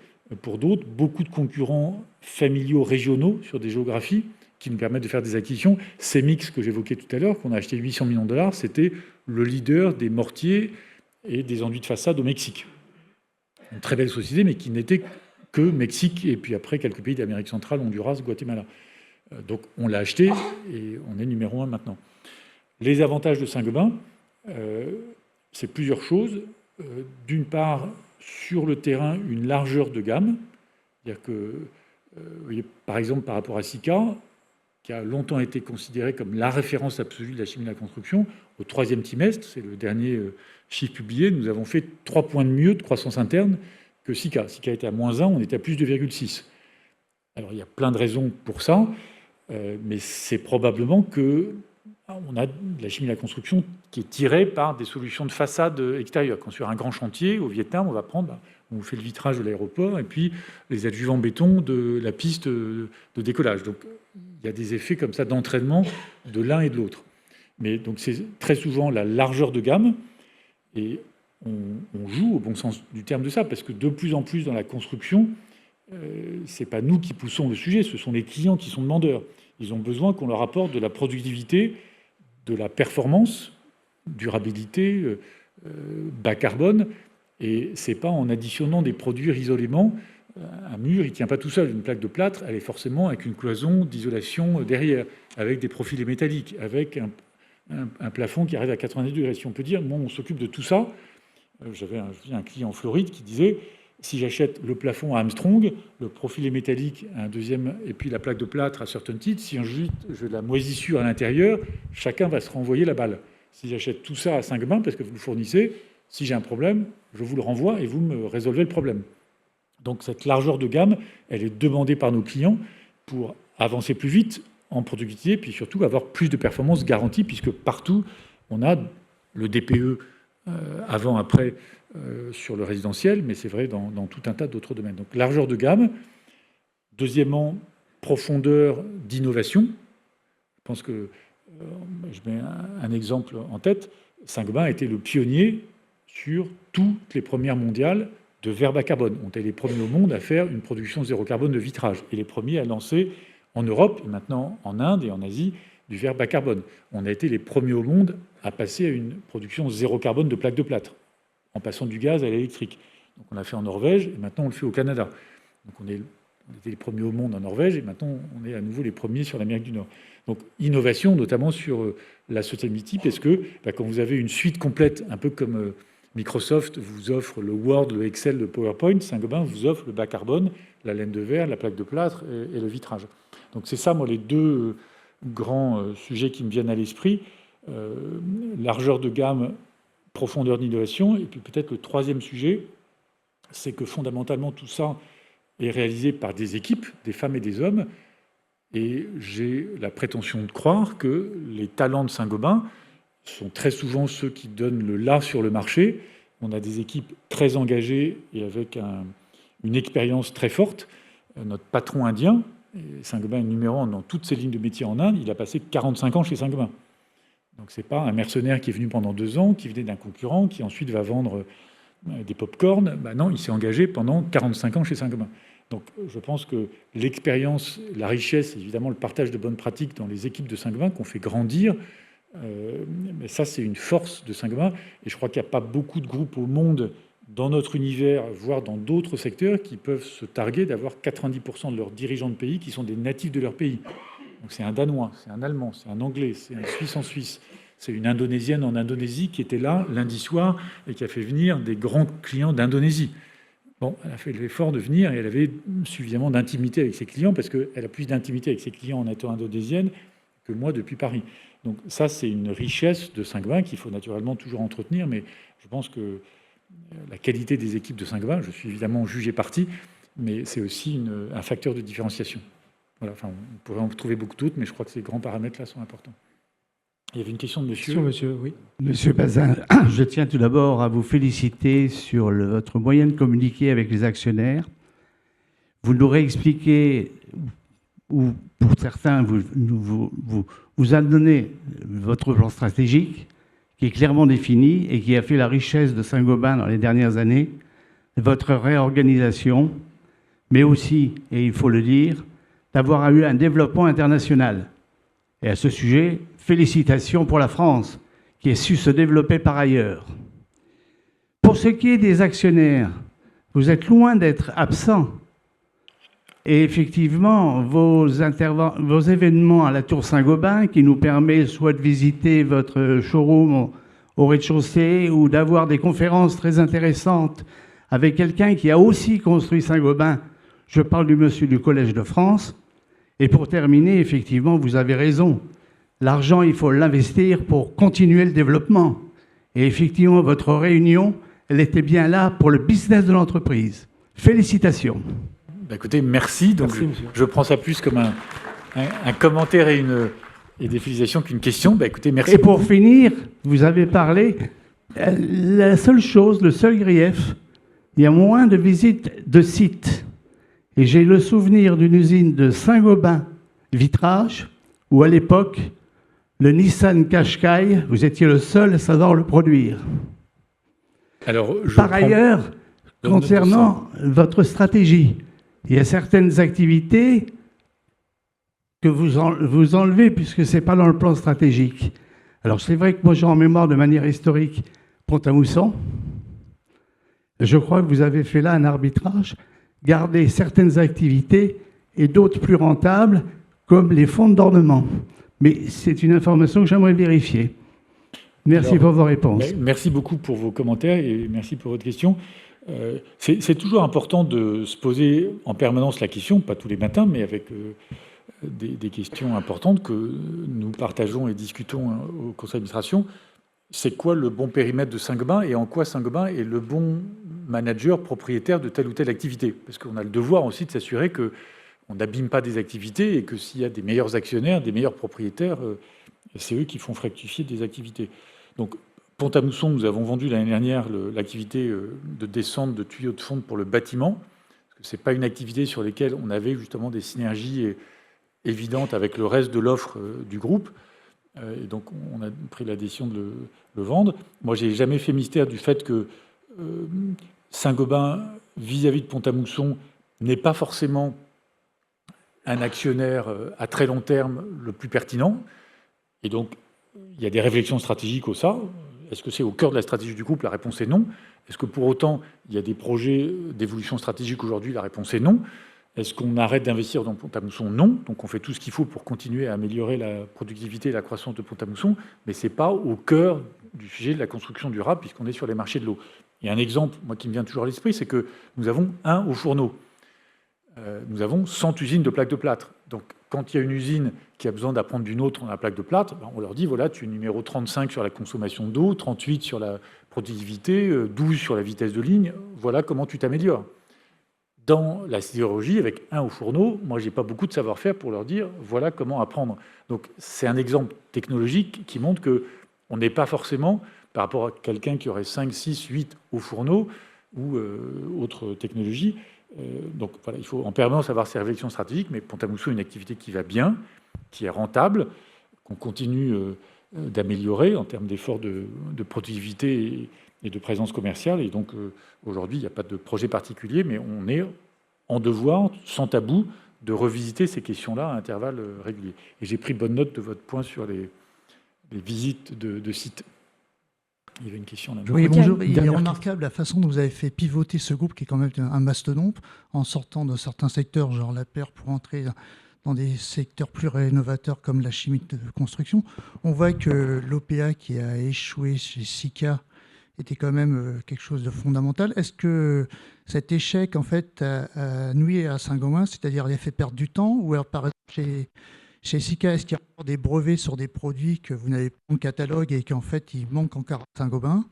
pour d'autres, beaucoup de concurrents familiaux régionaux sur des géographies, qui nous permettent de faire des acquisitions. Cemix, que j'évoquais tout à l'heure, qu'on a acheté 800 millions de dollars, c'était le leader des mortiers et des enduits de façade au Mexique. Une très belle société, mais qui n'était que Mexique, et puis après quelques pays d'Amérique centrale, Honduras, Guatemala. Donc on l'a acheté, et on est numéro 1 maintenant. Les avantages de Saint-Gobain, c'est plusieurs choses. D'une part, sur le terrain, une largeur de gamme. C'est-à-dire que, vous voyez, par exemple, par rapport à Sika, qui a longtemps été considéré comme la référence absolue de la chimie de la construction, au 3e trimestre, c'est le dernier chiffre publié, nous avons fait 3 points de mieux de croissance interne que Sika. Sika était à -1, on était à plus 2,6. Alors il y a plein de raisons pour ça, mais c'est probablement que on a de la chimie de la construction qui est tirée par des solutions de façade extérieure. Quand sur un grand chantier au Vietnam, on va prendre... On fait le vitrage de l'aéroport et puis les adjuvants béton de la piste de décollage. Donc, il y a des effets comme ça d'entraînement de l'un et de l'autre. Mais donc, c'est très souvent la largeur de gamme et on joue au bon sens du terme de ça parce que de plus en plus dans la construction, c'est pas nous qui poussons le sujet, ce sont les clients qui sont demandeurs. Ils ont besoin qu'on leur apporte de la productivité, de la performance, durabilité, bas carbone. Et ce n'est pas en additionnant des produits isolément. Un mur, il ne tient pas tout seul. Une plaque de plâtre, elle est forcément avec une cloison d'isolation derrière, avec des profilés métalliques, avec un plafond qui arrive à 90 degrés. Si on peut dire, moi, on s'occupe de tout ça. J'avais un client en Floride qui disait, si j'achète le plafond à Armstrong, le profilé métallique à un deuxième, et puis la plaque de plâtre à CertainTeed, si ensuite je la moisissure à l'intérieur, chacun va se renvoyer la balle. Si j'achète tout ça à Saint-Gobain, parce que vous le fournissez, si j'ai un problème, je vous le renvoie et vous me résolvez le problème. Donc cette largeur de gamme, elle est demandée par nos clients pour avancer plus vite en productivité, puis surtout avoir plus de performances garanties, puisque partout, on a le DPE avant, après, sur le résidentiel, mais c'est vrai dans tout un tas d'autres domaines. Donc largeur de gamme. Deuxièmement, profondeur d'innovation. Je pense que, je mets un exemple en tête, Saint-Gobain a été le pionnier sur toutes les premières mondiales de verre bas carbone. On était les premiers au monde à faire une production zéro carbone de vitrage et les premiers à lancer en Europe et maintenant en Inde et en Asie du verre bas carbone. On a été les premiers au monde à passer à une production zéro carbone de plaques de plâtre en passant du gaz à l'électrique. Donc on l'a fait en Norvège et maintenant on le fait au Canada. Donc on était les premiers au monde en Norvège et maintenant on est à nouveau les premiers sur l'Amérique du Nord. Donc innovation notamment sur la sustainability parce que quand vous avez une suite complète, un peu comme Microsoft vous offre le Word, le Excel, le PowerPoint, Saint-Gobain vous offre le bas carbone, la laine de verre, la plaque de plâtre et le vitrage. Donc c'est ça, moi, les deux grands sujets qui me viennent à l'esprit. Largeur de gamme, profondeur d'innovation. Et puis peut-être le troisième sujet, c'est que fondamentalement tout ça est réalisé par des équipes, des femmes et des hommes. Et j'ai la prétention de croire que les talents de Saint-Gobain sont très souvent ceux qui donnent le là sur le marché. On a des équipes très engagées et avec une expérience très forte. Notre patron indien, Saint-Gobain est numéro 1 dans toutes ses lignes de métier en Inde, il a passé 45 ans chez Saint-Gobain. Donc ce n'est pas un mercenaire qui est venu pendant 2 ans, qui venait d'un concurrent, qui ensuite va vendre des pop-corn. Non, il s'est engagé pendant 45 ans chez Saint-Gobain. Donc je pense que l'expérience, la richesse, évidemment le partage de bonnes pratiques dans les équipes de Saint-Gobain qu'on fait grandir, mais ça, c'est une force de Saint-Gobain. Et je crois qu'il n'y a pas beaucoup de groupes au monde, dans notre univers, voire dans d'autres secteurs, qui peuvent se targuer d'avoir 90% de leurs dirigeants de pays qui sont des natifs de leur pays. Donc c'est un Danois, c'est un Allemand, c'est un Anglais, c'est un Suisse en Suisse. C'est une Indonésienne en Indonésie qui était là lundi soir et qui a fait venir des grands clients d'Indonésie. Bon, elle a fait l'effort de venir et elle avait suffisamment d'intimité avec ses clients parce qu'elle a plus d'intimité avec ses clients en étant indonésienne que moi depuis Paris. Donc ça, c'est une richesse de Saint-Gobain qu'il faut naturellement toujours entretenir, mais je pense que la qualité des équipes de Saint-Gobain, je suis évidemment jugé parti, mais c'est aussi un facteur de différenciation. Voilà, enfin, on pourrait en trouver beaucoup d'autres, mais je crois que ces grands paramètres-là sont importants. Il y avait une question de monsieur. Monsieur, oui. Monsieur Bazin, je tiens tout d'abord à vous féliciter sur votre moyen de communiquer avec les actionnaires. Vous nous expliqué, ou pour certains, vous avez donné votre plan stratégique, qui est clairement défini et qui a fait la richesse de Saint-Gobain dans les dernières années, votre réorganisation, mais aussi, et il faut le dire, d'avoir eu un développement international. Et à ce sujet, félicitations pour la France, qui a su se développer par ailleurs. Pour ce qui est des actionnaires, vous êtes loin d'être absents. Et effectivement, vos événements à la Tour Saint-Gobain, qui nous permet soit de visiter votre showroom au rez-de-chaussée ou d'avoir des conférences très intéressantes avec quelqu'un qui a aussi construit Saint-Gobain, je parle du monsieur du Collège de France. Et pour terminer, effectivement, vous avez raison. L'argent, il faut l'investir pour continuer le développement. Et effectivement, votre réunion, elle était bien là pour le business de l'entreprise. Félicitations. Bah écoutez, merci. Donc Merci, je prends ça plus comme un commentaire et des félicitations qu'une question. Bah écoutez, merci. Et pour finir, vous avez parlé, la seule chose, le seul grief, il y a moins de visites de sites. Et j'ai le souvenir d'une usine de Saint-Gobain vitrage, où à l'époque, le Nissan Qashqai, vous étiez le seul à savoir le produire. Alors, Par ailleurs, concernant votre stratégie, il y a certaines activités que vous enlevez puisque ce n'est pas dans le plan stratégique. Alors c'est vrai que moi j'ai en mémoire de manière historique Pont-à-Mousson. Je crois que vous avez fait là un arbitrage, garder certaines activités et d'autres plus rentables comme les fonds d'ornement. Mais c'est une information que j'aimerais vérifier. Merci pour vos réponses. Merci beaucoup pour vos commentaires et merci pour votre question. C'est toujours important de se poser en permanence la question, pas tous les matins, mais avec des questions importantes que nous partageons et discutons au conseil d'administration. C'est quoi le bon périmètre de Saint-Gobain et en quoi Saint-Gobain est le bon manager propriétaire de telle ou telle activité? Parce qu'on a le devoir aussi de s'assurer qu'on n'abîme pas des activités et que s'il y a des meilleurs actionnaires, des meilleurs propriétaires, c'est eux qui font fructifier des activités. Donc, Pont-à-Mousson, nous avons vendu l'année dernière l'activité de descente de tuyaux de fonte pour le bâtiment. Ce n'est pas une activité sur laquelle on avait justement des synergies évidentes avec le reste de l'offre du groupe. Et donc, on a pris la décision de le vendre. Moi, je n'ai jamais fait mystère du fait que Saint-Gobain, vis-à-vis de Pont-à-Mousson, n'est pas forcément un actionnaire à très long terme le plus pertinent. Et donc, il y a des réflexions stratégiques au ça. Est-ce que c'est au cœur de la stratégie du groupe? La réponse est non. Est-ce que pour autant, il y a des projets d'évolution stratégique aujourd'hui? La réponse est non. Est-ce qu'on arrête d'investir dans Pont-à-Mousson? Non. Donc on fait tout ce qu'il faut pour continuer à améliorer la productivité et la croissance de Pont-à-Mousson, mais ce n'est pas au cœur du sujet de la construction durable, puisqu'on est sur les marchés de l'eau. Et un exemple, moi, qui me vient toujours à l'esprit, c'est que nous avons un haut fourneau. Nous avons 100 usines de plaques de plâtre. Donc, quand il y a une usine qui a besoin d'apprendre d'une autre dans la plaque de plâtre, on leur dit, voilà, tu es numéro 35 sur la consommation d'eau, 38 sur la productivité, 12 sur la vitesse de ligne, voilà comment tu t'améliores. Dans la sidérurgie, avec un au fourneau, moi, je n'ai pas beaucoup de savoir-faire pour leur dire, voilà comment apprendre. Donc, c'est un exemple technologique qui montre qu'on n'est pas forcément, par rapport à quelqu'un qui aurait 5, 6, 8 au fourneau ou autre technologie. Donc voilà, il faut en permanence avoir ces réflexions stratégiques, mais Pont-à-Mousson est une activité qui va bien, qui est rentable, qu'on continue d'améliorer en termes d'efforts de productivité et de présence commerciale. Et donc aujourd'hui, il n'y a pas de projet particulier, mais on est en devoir, sans tabou, de revisiter ces questions-là à intervalles réguliers. Et j'ai pris bonne note de votre point sur les visites de sites. Il y avait une question là. Oui, bonjour. Il est remarquable la façon dont vous avez fait pivoter ce groupe qui est quand même un mastodonte en sortant de certains secteurs, genre la paire, pour entrer dans des secteurs plus rénovateurs comme la chimie de construction. On voit que l'OPA qui a échoué chez Sika était quand même quelque chose de fondamental. Est-ce que cet échec, en fait, a nui à Saint-Gobain, c'est-à-dire il a fait perdre du temps, ou alors, par exemple, chez Sika, est-ce qu'il y a encore des brevets sur des produits que vous n'avez pas en catalogue et qu'en fait, il manque encore à Saint-Gobain?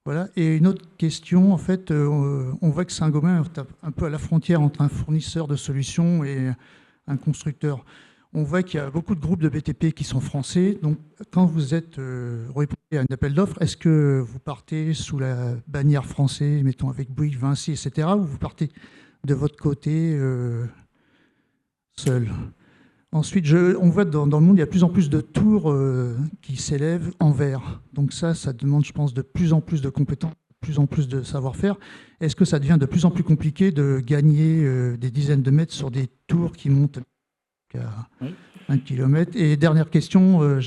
Voilà. Et une autre question, en fait, on voit que Saint-Gobain est un peu à la frontière entre un fournisseur de solutions et un constructeur. On voit qu'il y a beaucoup de groupes de BTP qui sont français. Donc, quand vous êtes répondez à un appel d'offres, est-ce que vous partez sous la bannière française, mettons avec Bouygues, Vinci, etc., ou vous partez de votre côté seul? Ensuite, on voit dans le monde, il y a de plus en plus de tours qui s'élèvent en verre. Donc ça demande, je pense, de plus en plus de compétences, de plus en plus de savoir-faire. Est-ce que ça devient de plus en plus compliqué de gagner des dizaines de mètres sur des tours qui montent à 1 kilomètre? Et dernière question,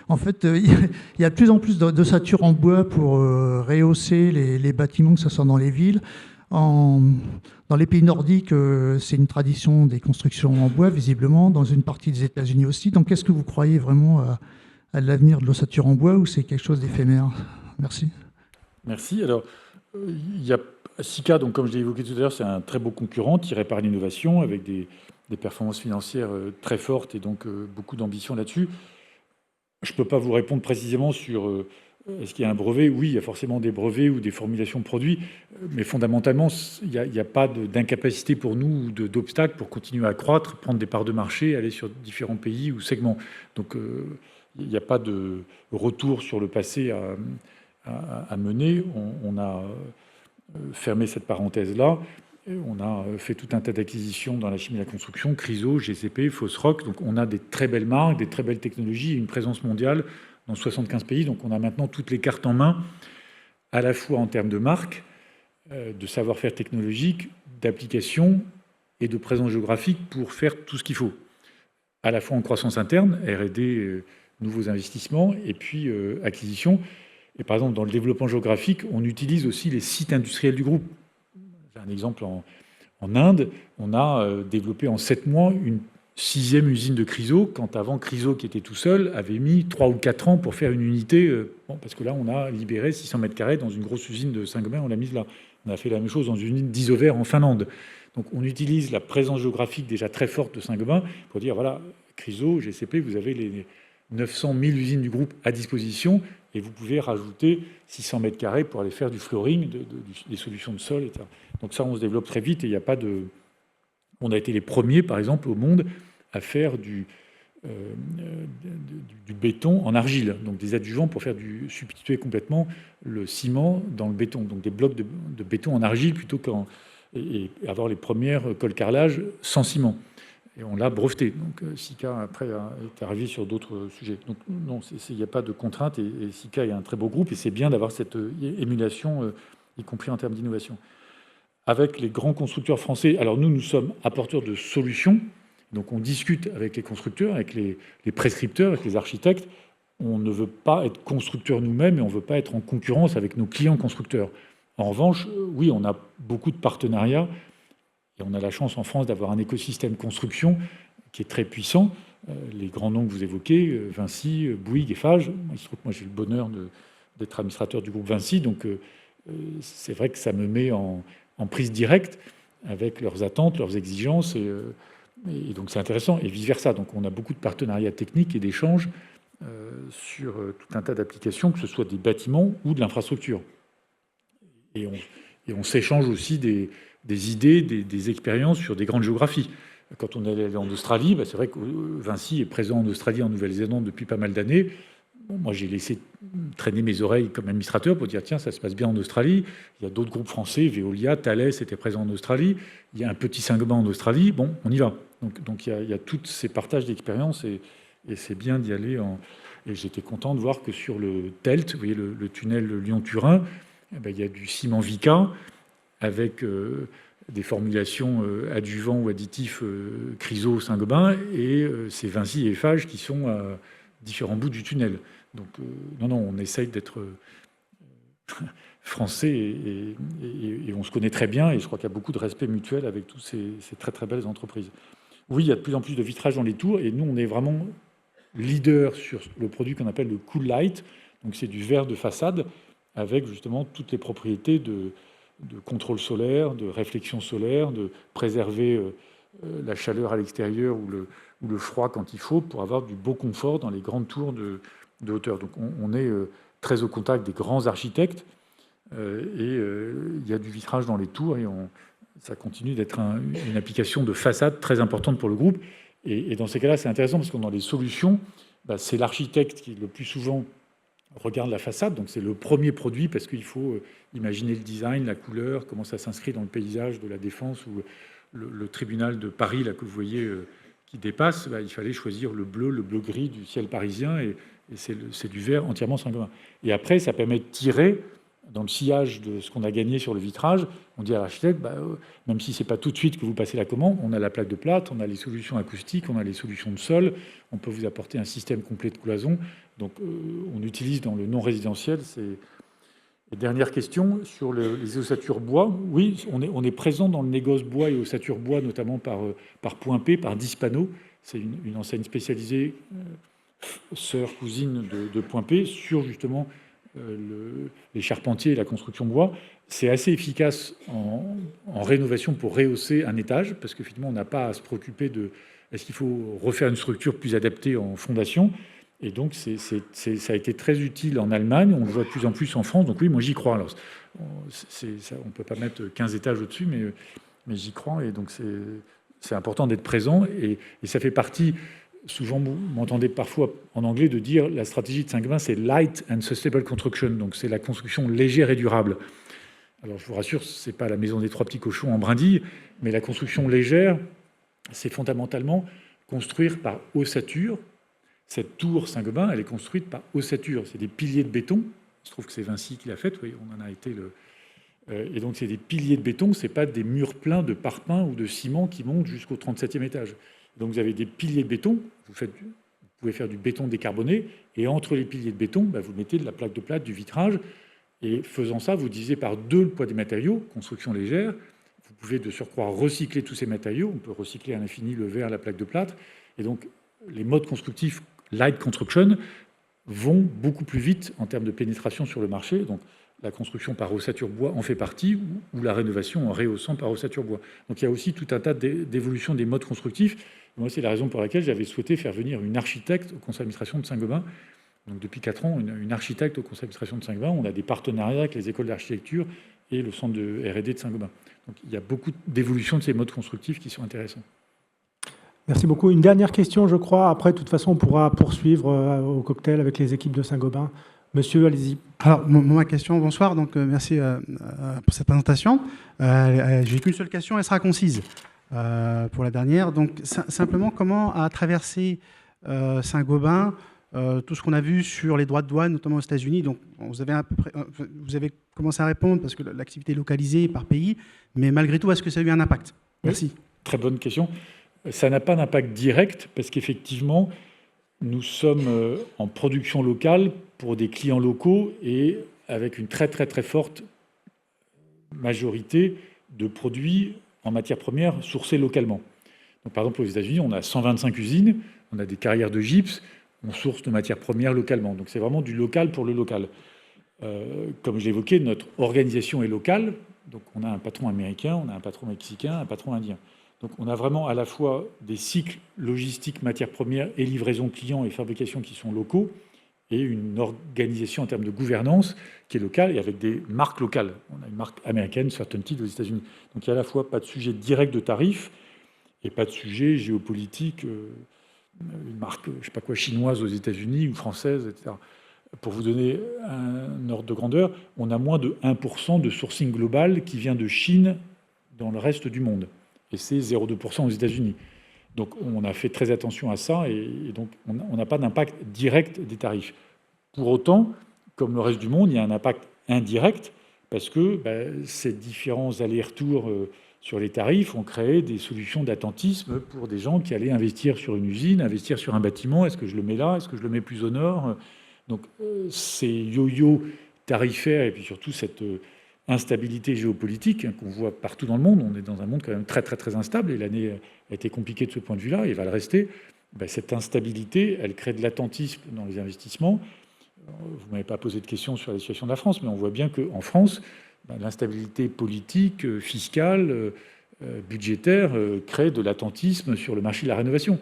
en fait, il y a de plus en plus d'ossature en bois pour rehausser les bâtiments, que ce soit dans les villes. Dans les pays nordiques, c'est une tradition des constructions en bois, visiblement, dans une partie des États-Unis aussi. Donc, est-ce que vous croyez vraiment à l'avenir de l'ossature en bois, ou c'est quelque chose d'éphémère? Merci. Merci. Alors, il y a Sika, donc, comme je l'ai évoqué tout à l'heure, c'est un très beau concurrent tiré par l'innovation, avec des performances financières très fortes et donc beaucoup d'ambition là-dessus. Je ne peux pas vous répondre précisément sur est-ce qu'il y a un brevet. Oui, il y a forcément des brevets ou des formulations de produits, mais fondamentalement, il n'y a pas d'incapacité pour nous ou d'obstacle pour continuer à croître, prendre des parts de marché, aller sur différents pays ou segments. Donc, il n'y a pas de retour sur le passé à mener. On a fermé cette parenthèse-là. On a fait tout un tas d'acquisitions dans la chimie de la construction, Chryso, GCP, Fosroc. Donc, on a des très belles marques, des très belles technologies et une présence mondiale dans 75 pays. Donc, on a maintenant toutes les cartes en main, à la fois en termes de marque, de savoir-faire technologique, d'application et de présence géographique pour faire tout ce qu'il faut. À la fois en croissance interne, R&D, nouveaux investissements, et puis acquisition. Et par exemple, dans le développement géographique, on utilise aussi les sites industriels du groupe. J'ai un exemple en Inde. On a développé en 7 mois une 6e usine de Chryso, quand avant Chryso, qui était tout seul, avait mis 3 ou 4 ans pour faire une unité. Parce que là, on a libéré 600 mètres carrés dans une grosse usine de Saint-Gobain, on l'a mise là. On a fait la même chose dans une usine d'Isover en Finlande. Donc on utilise la présence géographique déjà très forte de Saint-Gobain pour dire, voilà, Chryso, GCP, vous avez les 900 000 usines du groupe à disposition et vous pouvez rajouter 600 mètres carrés pour aller faire du flooring, des solutions de sol, etc. Donc ça, on se développe très vite et il n'y a pas de... On a été les premiers, par exemple, au monde à faire du béton en argile, donc des adjuvants pour substituer complètement le ciment dans le béton, donc des blocs de béton en argile plutôt et avoir les premières cols-carrelages sans ciment. Et on l'a breveté. Donc Sika, après, est arrivé sur d'autres sujets. Donc non, il n'y a pas de contrainte et Sika est un très beau groupe et c'est bien d'avoir cette émulation, y compris en termes d'innovation. Avec les grands constructeurs français, alors nous sommes apporteurs de solutions, donc on discute avec les constructeurs, avec les prescripteurs, avec les architectes. On ne veut pas être constructeur nous-mêmes et on ne veut pas être en concurrence avec nos clients constructeurs. En revanche, oui, on a beaucoup de partenariats et on a la chance en France d'avoir un écosystème construction qui est très puissant. Les grands noms que vous évoquez, Vinci, Bouygues, Eiffage. Il se trouve que moi j'ai le bonheur d'être administrateur du groupe Vinci, donc c'est vrai que ça me met en prise directe avec leurs attentes, leurs exigences, et donc c'est intéressant, et vice-versa. Donc on a beaucoup de partenariats techniques et d'échanges sur tout un tas d'applications, que ce soit des bâtiments ou de l'infrastructure. Et on s'échange aussi des idées, des expériences sur des grandes géographies. Quand on est allé en Australie, c'est vrai que Vinci est présent en Australie, en Nouvelle-Zélande depuis pas mal d'années. Bon, moi, j'ai laissé traîner mes oreilles comme administrateur pour dire, tiens, ça se passe bien en Australie. Il y a d'autres groupes français, Veolia, Thales était présent en Australie. Il y a un petit Saint-Gobain en Australie. Bon, on y va. Donc il y a tous ces partages d'expériences et c'est bien d'y aller. Et j'étais content de voir que sur le TELT, vous voyez le tunnel Lyon-Turin, il y a du ciment Vicat avec des formulations adjuvants ou additifs Chryso, Saint-Gobain, et c'est Vinci et Eiffage qui sont à différents bouts du tunnel. Donc non, on essaye d'être français et on se connaît très bien et je crois qu'il y a beaucoup de respect mutuel avec toutes ces très très belles entreprises. oui, il y a de plus en plus de vitrage dans les tours, et nous, on est vraiment leader sur le produit qu'on appelle le Cool Light. Donc, c'est du verre de façade avec justement toutes les propriétés de contrôle solaire, de réflexion solaire, de préserver la chaleur à l'extérieur ou le froid quand il faut, pour avoir du beau confort dans les grandes tours de hauteur. Donc, on est très au contact des grands architectes, et il y a du vitrage dans les tours, et ça continue d'être une application de façade très importante pour le groupe. Et dans ces cas-là, c'est intéressant parce que dans les solutions, c'est l'architecte qui, le plus souvent, regarde la façade. Donc, c'est le premier produit parce qu'il faut imaginer le design, la couleur, comment ça s'inscrit dans le paysage de la Défense ou le tribunal de Paris là, que vous voyez qui dépasse. Il fallait choisir le bleu-gris du ciel parisien, et c'est du vert entièrement Saint-Gobain. Et après, ça permet de tirer dans le sillage de ce qu'on a gagné sur le vitrage. On dit à l'architecte, même si ce n'est pas tout de suite que vous passez la commande, on a la plaque de plâtre, on a les solutions acoustiques, on a les solutions de sol, on peut vous apporter un système complet de cloison. Donc, on utilise dans le non résidentiel. Et dernière question, sur les ossatures bois. Oui, on est présent dans le négoce bois et ossature bois, notamment par Point P, par Dispano. C'est une enseigne spécialisée, sœur, cousine de Point P, sur justement les charpentiers et la construction bois. C'est assez efficace en rénovation pour rehausser un étage, parce que finalement, on n'a pas à se préoccuper de est-ce qu'il faut refaire une structure plus adaptée en fondation. Et donc, ça a été très utile en Allemagne. On le voit de plus en plus en France. Donc oui, moi, j'y crois. Alors, on ne peut pas mettre 15 étages au-dessus, mais j'y crois. Et donc, c'est important d'être présent. Et ça fait partie... Souvent, vous m'entendez parfois en anglais de dire la stratégie de Saint-Gobain, c'est Light and Sustainable Construction. Donc, c'est la construction légère et durable. Alors, je vous rassure, ce n'est pas la maison des trois petits cochons en brindilles, mais la construction légère, c'est fondamentalement construire par ossature. Cette tour Saint-Gobain, elle est construite par ossature. C'est des piliers de béton. Il se trouve que c'est Vinci qui l'a fait. Oui, on en a été et donc, c'est des piliers de béton. Ce n'est pas des murs pleins de parpaing ou de ciment qui montent jusqu'au 37e étage. Donc, vous avez des piliers de béton. Vous pouvez faire du béton décarboné. Et entre les piliers de béton, vous mettez de la plaque de plâtre, du vitrage. Et faisant ça, vous divisez par 2 le poids des matériaux, construction légère. Vous pouvez de surcroît recycler tous ces matériaux. On peut recycler à l'infini le verre, la plaque de plâtre. Et donc, les modes constructifs light construction vont beaucoup plus vite en termes de pénétration sur le marché. Donc, la construction par ossature bois en fait partie, ou la rénovation en rehaussant par ossature bois. Donc, il y a aussi tout un tas d'évolutions des modes constructifs. Moi, c'est la raison pour laquelle j'avais souhaité faire venir une architecte au conseil d'administration de Saint-Gobain. Donc, depuis 4 ans, une architecte au conseil d'administration de Saint-Gobain. On a des partenariats avec les écoles d'architecture et le centre de R&D de Saint-Gobain. Donc, il y a beaucoup d'évolutions de ces modes constructifs qui sont intéressants. Merci beaucoup. Une dernière question, je crois. Après, de toute façon, on pourra poursuivre au cocktail avec les équipes de Saint-Gobain. Monsieur, allez-y. Alors, ma question, bonsoir. Donc, merci pour cette présentation. J'ai qu'une seule question, elle sera concise pour la dernière. Donc, simplement, comment a traversé Saint-Gobain tout ce qu'on a vu sur les droits de douane, notamment aux États-Unis? Donc, vous avez commencé à répondre parce que l'activité est localisée par pays, mais malgré tout, est-ce que ça a eu un impact? Merci. Oui, très bonne question. Ça n'a pas d'impact direct parce qu'effectivement, nous sommes en production locale pour des clients locaux et avec une très très très forte majorité de produits en matières premières sourcés localement. Donc, par exemple, aux États-Unis, on a 125 usines, on a des carrières de gypse, on source nos matières premières localement. Donc, c'est vraiment du local pour le local. Comme je l'évoquais, notre organisation est locale. Donc, on a un patron américain, on a un patron mexicain, un patron indien. Donc, on a vraiment à la fois des cycles logistiques, matières premières et livraison clients et fabrication qui sont locaux, et une organisation en termes de gouvernance qui est locale et avec des marques locales. On a une marque américaine, Certainty aux États-Unis. Donc, il y a à la fois pas de sujet direct de tarifs et pas de sujet géopolitique, une marque, je sais pas quoi, chinoise aux États-Unis ou française, etc. Pour vous donner un ordre de grandeur, on a moins de 1% de sourcing global qui vient de Chine dans le reste du monde. Et c'est 0,2% aux États-Unis. Donc, on a fait très attention à ça, et donc, on n'a pas d'impact direct des tarifs. Pour autant, comme le reste du monde, il y a un impact indirect, parce que ces différents allers-retours sur les tarifs ont créé des solutions d'attentisme pour des gens qui allaient investir sur une usine, investir sur un bâtiment. Est-ce que je le mets là? Est-ce que je le mets plus au nord? Donc, ces yo-yo tarifaires, et puis surtout cette instabilité géopolitique qu'on voit partout dans le monde. On est dans un monde quand même très, très, très instable, et l'année a été compliquée de ce point de vue-là, et va le rester. Cette instabilité, elle crée de l'attentisme dans les investissements. Vous ne m'avez pas posé de questions sur la situation de la France, mais on voit bien qu'en France, l'instabilité politique, fiscale, budgétaire crée de l'attentisme sur le marché de la rénovation.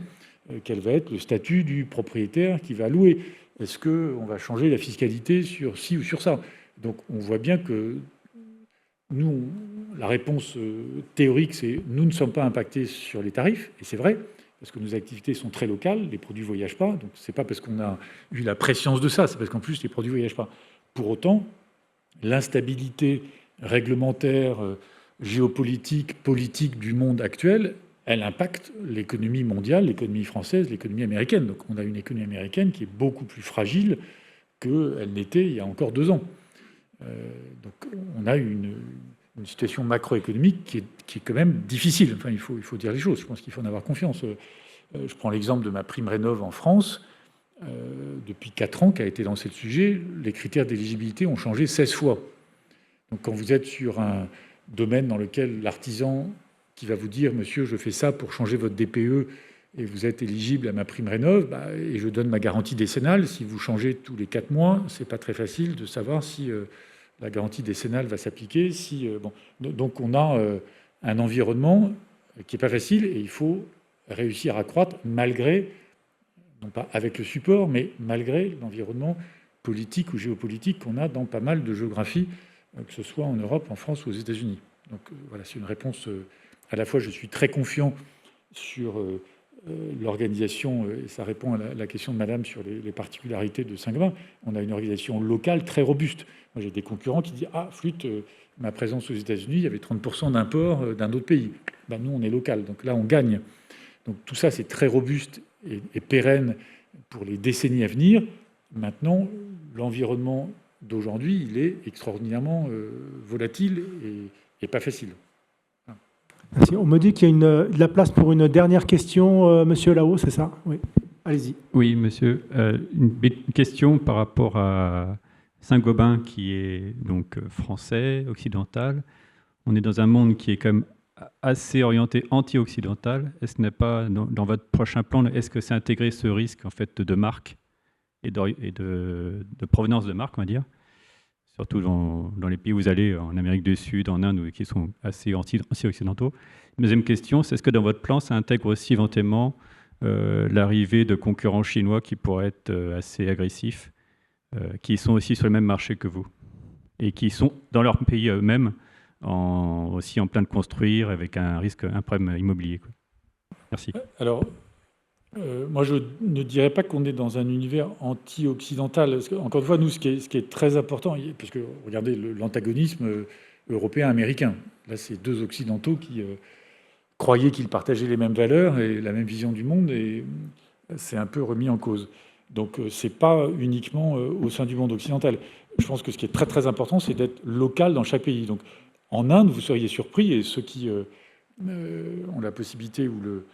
Quel va être le statut du propriétaire qui va louer? Est-ce qu'on va changer la fiscalité sur ci ou sur ça? Donc on voit bien que nous, la réponse théorique, c'est nous ne sommes pas impactés sur les tarifs, et c'est vrai, parce que nos activités sont très locales, les produits ne voyagent pas, donc ce n'est pas parce qu'on a eu la préscience de ça, c'est parce qu'en plus les produits ne voyagent pas. Pour autant, l'instabilité réglementaire, géopolitique, politique du monde actuel, elle impacte l'économie mondiale, l'économie française, l'économie américaine. Donc on a une économie américaine qui est beaucoup plus fragile qu'elle n'était il y a encore 2 ans. Donc on a une situation macroéconomique qui est quand même difficile. Enfin, il faut dire les choses. Je pense qu'il faut en avoir confiance. Je prends l'exemple de ma prime rénov en France. Depuis 4 ans qu'a été lancé le sujet, les critères d'éligibilité ont changé 16 fois. Donc quand vous êtes sur un domaine dans lequel l'artisan qui va vous dire « Monsieur, je fais ça pour changer votre DPE et vous êtes éligible à ma prime rénov, et je donne ma garantie décennale. Si vous changez tous les 4 mois, c'est pas très facile de savoir si la garantie décennale va s'appliquer. Donc on a un environnement qui n'est pas facile et il faut réussir à croître malgré, non pas avec le support, mais malgré l'environnement politique ou géopolitique qu'on a dans pas mal de géographies, que ce soit en Europe, en France ou aux États-Unis. Donc voilà, c'est une réponse. À la fois, je suis très confiant sur l'organisation, et ça répond à la question de madame sur les particularités de Saint-Gobain. On a une organisation locale très robuste. Moi, j'ai des concurrents qui disent « Ah, flûte, ma présence aux États-Unis, il y avait 30% d'import d'un autre pays. » Nous, on est local, donc là, on gagne. Donc tout ça, c'est très robuste et pérenne pour les décennies à venir. Maintenant, l'environnement d'aujourd'hui, il est extraordinairement volatile et pas facile. Merci. On me dit qu'il y a de la place pour une dernière question, monsieur là-haut, c'est ça? Oui, allez-y. Oui, monsieur. Une question par rapport à Saint-Gobain, qui est donc français, occidental. On est dans un monde qui est quand même assez orienté anti-occidental. Est-ce que n'est pas dans votre prochain plan, est-ce que c'est intégrer ce risque en fait de marque et de provenance de marque, on va dire, surtout dans les pays où vous allez, en Amérique du Sud, en Inde, qui sont assez anti-occidentaux. Deuxième question, c'est est-ce que dans votre plan, ça intègre aussi éventuellement l'arrivée de concurrents chinois qui pourraient être assez agressifs, qui sont aussi sur le même marché que vous, et qui sont dans leur pays eux-mêmes aussi en plein de construire, avec un problème immobilier, quoi. Merci. Alors, moi, je ne dirais pas qu'on est dans un univers anti-occidental. Parce que, encore une fois, nous, ce qui est très important, parce que regardez l'antagonisme européen-américain. Là, c'est 2 occidentaux qui croyaient qu'ils partageaient les mêmes valeurs et la même vision du monde, et c'est un peu remis en cause. Donc, c'est pas uniquement au sein du monde occidental. Je pense que ce qui est très très important, c'est d'être local dans chaque pays. Donc, en Inde, vous seriez surpris, et ceux qui ont la possibilité de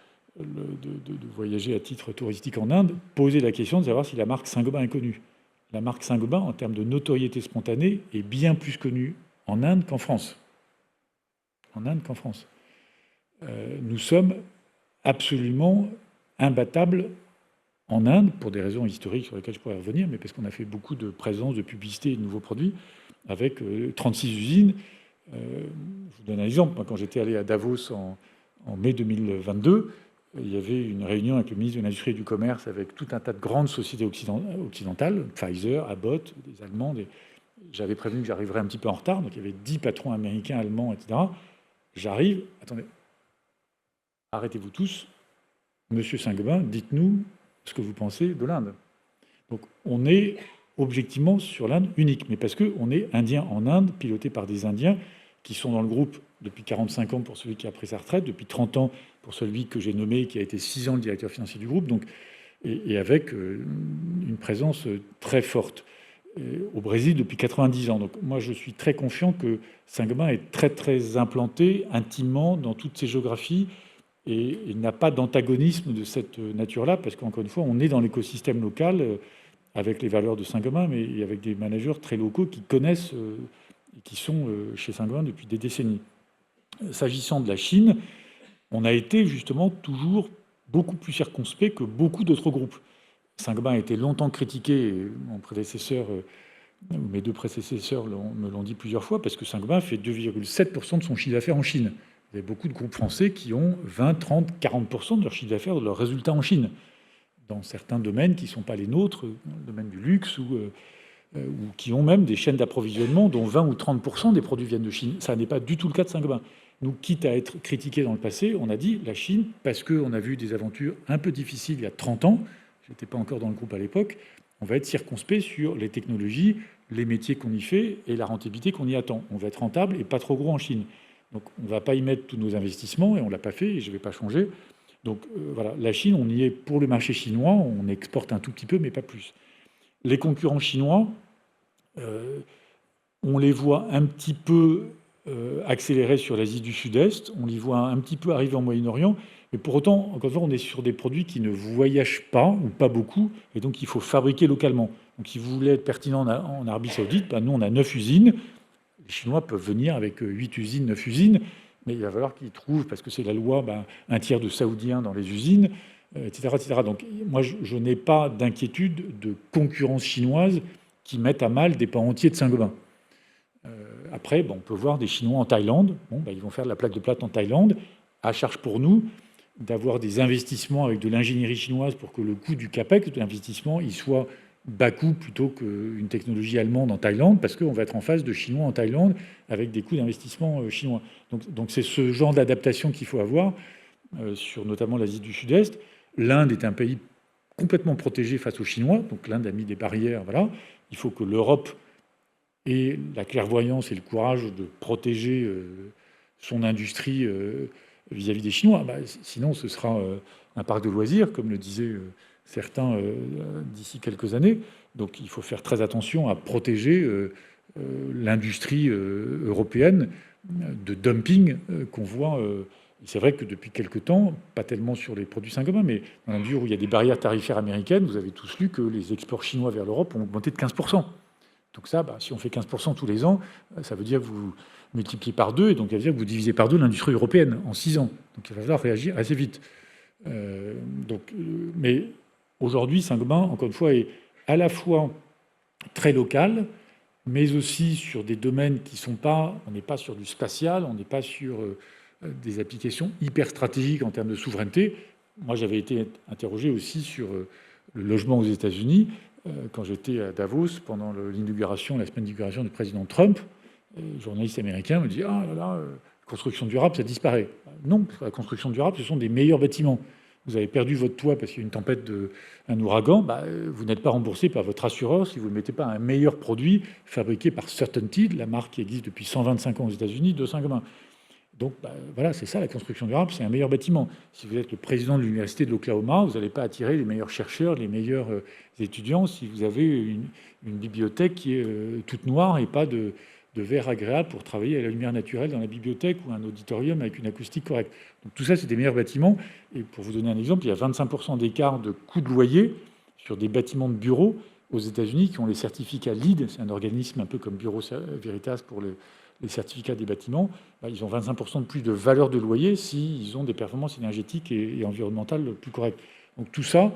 voyager à titre touristique en Inde, poser la question de savoir si la marque Saint-Gobain est connue. La marque Saint-Gobain, en termes de notoriété spontanée, est bien plus connue en Inde qu'en France. En Inde qu'en France. Nous sommes absolument imbattables en Inde, pour des raisons historiques sur lesquelles je pourrais revenir, mais parce qu'on a fait beaucoup de présence, de publicité et de nouveaux produits, avec 36 usines. Je vous donne un exemple. Moi, quand j'étais allé à Davos en mai 2022, il y avait une réunion avec le ministre de l'Industrie et du Commerce, avec tout un tas de grandes sociétés occidentales, Pfizer, Abbott, des Allemands. J'avais prévenu que j'arriverais un petit peu en retard, donc il y avait 10 patrons américains, allemands, etc. J'arrive, attendez, arrêtez-vous tous, monsieur Saint-Gobain, dites-nous ce que vous pensez de l'Inde. Donc on est objectivement sur l'Inde unique, mais parce qu'on est indien en Inde, piloté par des Indiens qui sont dans le groupe depuis 45 ans pour celui qui a pris sa retraite, depuis 30 ans pour celui que j'ai nommé, qui a été 6 ans le directeur financier du groupe, donc, et avec une présence très forte. Au Brésil depuis 90 ans. Donc moi, je suis très confiant que Saint-Gobain est très, très implanté intimement dans toutes ces géographies, et il n'a pas d'antagonisme de cette nature-là, parce qu'encore une fois, on est dans l'écosystème local avec les valeurs de Saint-Gobain, mais avec des managers très locaux qui connaissent et qui sont chez Saint-Gobain depuis des décennies. S'agissant de la Chine, on a été justement toujours beaucoup plus circonspect que beaucoup d'autres groupes. Saint-Gobain a été longtemps critiqué, et mon prédécesseur, mes deux prédécesseurs me l'ont dit plusieurs fois, parce que Saint-Gobain fait 2,7% de son chiffre d'affaires en Chine. Il y a beaucoup de groupes français qui ont 20, 30, 40% de leur chiffre d'affaires, de leurs résultats en Chine, dans certains domaines qui ne sont pas les nôtres, le domaine du luxe, ou qui ont même des chaînes d'approvisionnement dont 20 ou 30% des produits viennent de Chine. Ça n'est pas du tout le cas de Saint-Gobain. Nous, quitte à être critiqués dans le passé, on a dit la Chine, parce qu'on a vu des aventures un peu difficiles il y a 30 ans, je n'étais pas encore dans le groupe à l'époque, on va être circonspect sur les technologies, les métiers qu'on y fait et la rentabilité qu'on y attend. On va être rentable et pas trop gros en Chine. Donc on ne va pas y mettre tous nos investissements, et on ne l'a pas fait, et je ne vais pas changer. Donc voilà, la Chine, on y est pour le marché chinois, on exporte un tout petit peu, mais pas plus. Les concurrents chinois, on les voit un petit peu accélérer sur l'Asie du Sud-Est, on les voit un petit peu arriver en Moyen-Orient, mais pour autant, encore une fois, on est sur des produits qui ne voyagent pas, ou pas beaucoup, et donc il faut fabriquer localement. Donc si vous voulez être pertinent en Arabie Saoudite, nous on a 9 usines, les Chinois peuvent venir avec 8 usines, 9 usines, mais il va falloir qu'ils trouvent, parce que c'est la loi, un tiers de Saoudiens dans les usines, etc., etc. Donc moi, je n'ai pas d'inquiétude de concurrence chinoise qui mettent à mal des pans entiers de Saint-Gobain. Après, on peut voir des Chinois en Thaïlande. Ils vont faire de la plaque de plâtre en Thaïlande. À charge pour nous d'avoir des investissements avec de l'ingénierie chinoise pour que le coût du CAPEX de l'investissement il soit bas coût plutôt qu'une technologie allemande en Thaïlande, parce qu'on va être en face de Chinois en Thaïlande avec des coûts d'investissement chinois. Donc c'est ce genre d'adaptation qu'il faut avoir sur notamment l'Asie du Sud-Est. L'Inde est un pays complètement protégé face aux Chinois, donc l'Inde a mis des barrières. Voilà. Il faut que l'Europe ait la clairvoyance et le courage de protéger son industrie vis-à-vis des Chinois. Sinon, ce sera un parc de loisirs, comme le disaient certains d'ici quelques années. Donc il faut faire très attention à protéger l'industrie européenne de dumping qu'on voit. C'est vrai que depuis quelque temps, pas tellement sur les produits Saint-Gobain, mais dans la mesure où il y a des barrières tarifaires américaines, vous avez tous lu que les exports chinois vers l'Europe ont augmenté de 15%. Donc ça, si on fait 15% tous les ans, ça veut dire que vous multipliez par 2, et donc ça veut dire que vous divisez par 2 l'industrie européenne en 6 ans. Donc il va falloir réagir assez vite. Mais aujourd'hui, Saint-Gobain, encore une fois, est à la fois très local, mais aussi sur des domaines qui sont pas... On n'est pas sur du spatial, on n'est pas sur des applications hyper stratégiques en termes de souveraineté. Moi, j'avais été interrogé aussi sur le logement aux États-Unis quand j'étais à Davos pendant l'inauguration, la semaine d'inauguration du président Trump. Le journaliste américain me dit « Ah là là, construction durable, ça disparaît. » Non, parce que la construction durable, ce sont des meilleurs bâtiments. Vous avez perdu votre toit parce qu'il y a une tempête, un ouragan, vous n'êtes pas remboursé par votre assureur si vous ne mettez pas un meilleur produit fabriqué par CertainTeed, la marque qui existe depuis 125 ans aux États-Unis, de Saint-Gobain. Donc voilà, c'est ça la construction durable, c'est un meilleur bâtiment. Si vous êtes le président de l'université de l'Oklahoma, vous n'allez pas attirer les meilleurs chercheurs, les meilleurs étudiants si vous avez une bibliothèque qui est toute noire et pas de verre agréable pour travailler à la lumière naturelle dans la bibliothèque ou un auditorium avec une acoustique correcte. Donc tout ça, c'est des meilleurs bâtiments. Et pour vous donner un exemple, il y a 25% d'écart de coût de loyer sur des bâtiments de bureaux aux États-Unis qui ont les certificats LEED. C'est un organisme un peu comme Bureau Veritas pour les certificats des bâtiments. Ils ont 25% de plus de valeur de loyer s'ils ont des performances énergétiques et environnementales plus correctes. Donc tout ça,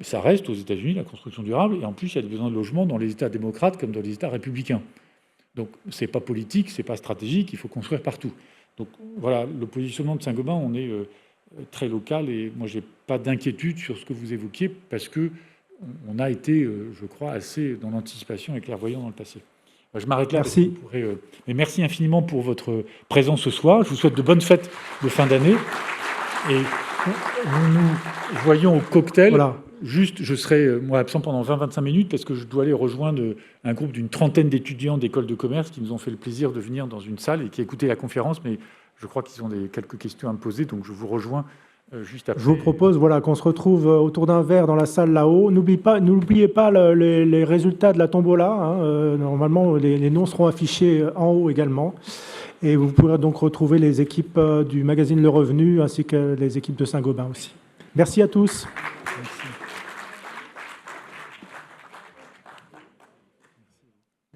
ça reste aux États-Unis, la construction durable. Et en plus, il y a des besoins de logement dans les États démocrates comme dans les États républicains. Donc, ce n'est pas politique, ce n'est pas stratégique, il faut construire partout. Donc, voilà, le positionnement de Saint-Gobain, on est très local et moi, je n'ai pas d'inquiétude sur ce que vous évoquiez parce qu'on a été, je crois, assez dans l'anticipation et clairvoyant dans le passé. Je m'arrête là. Merci. Mais merci infiniment pour votre présence ce soir. Je vous souhaite de bonnes fêtes de fin d'année. Et nous nous voyons au cocktail. Voilà. Juste, je serai moi absent pendant 20-25 minutes parce que je dois aller rejoindre un groupe d'une trentaine d'étudiants d'école de commerce qui nous ont fait le plaisir de venir dans une salle et qui écoutaient la conférence, mais je crois qu'ils ont quelques questions à me poser, donc je vous rejoins juste après. Je vous propose qu'on se retrouve autour d'un verre dans la salle là-haut. N'oubliez pas les résultats de la tombola. Normalement, les noms seront affichés en haut également. Et vous pourrez donc retrouver les équipes du magazine Le Revenu ainsi que les équipes de Saint-Gobain aussi. Merci à tous. Merci.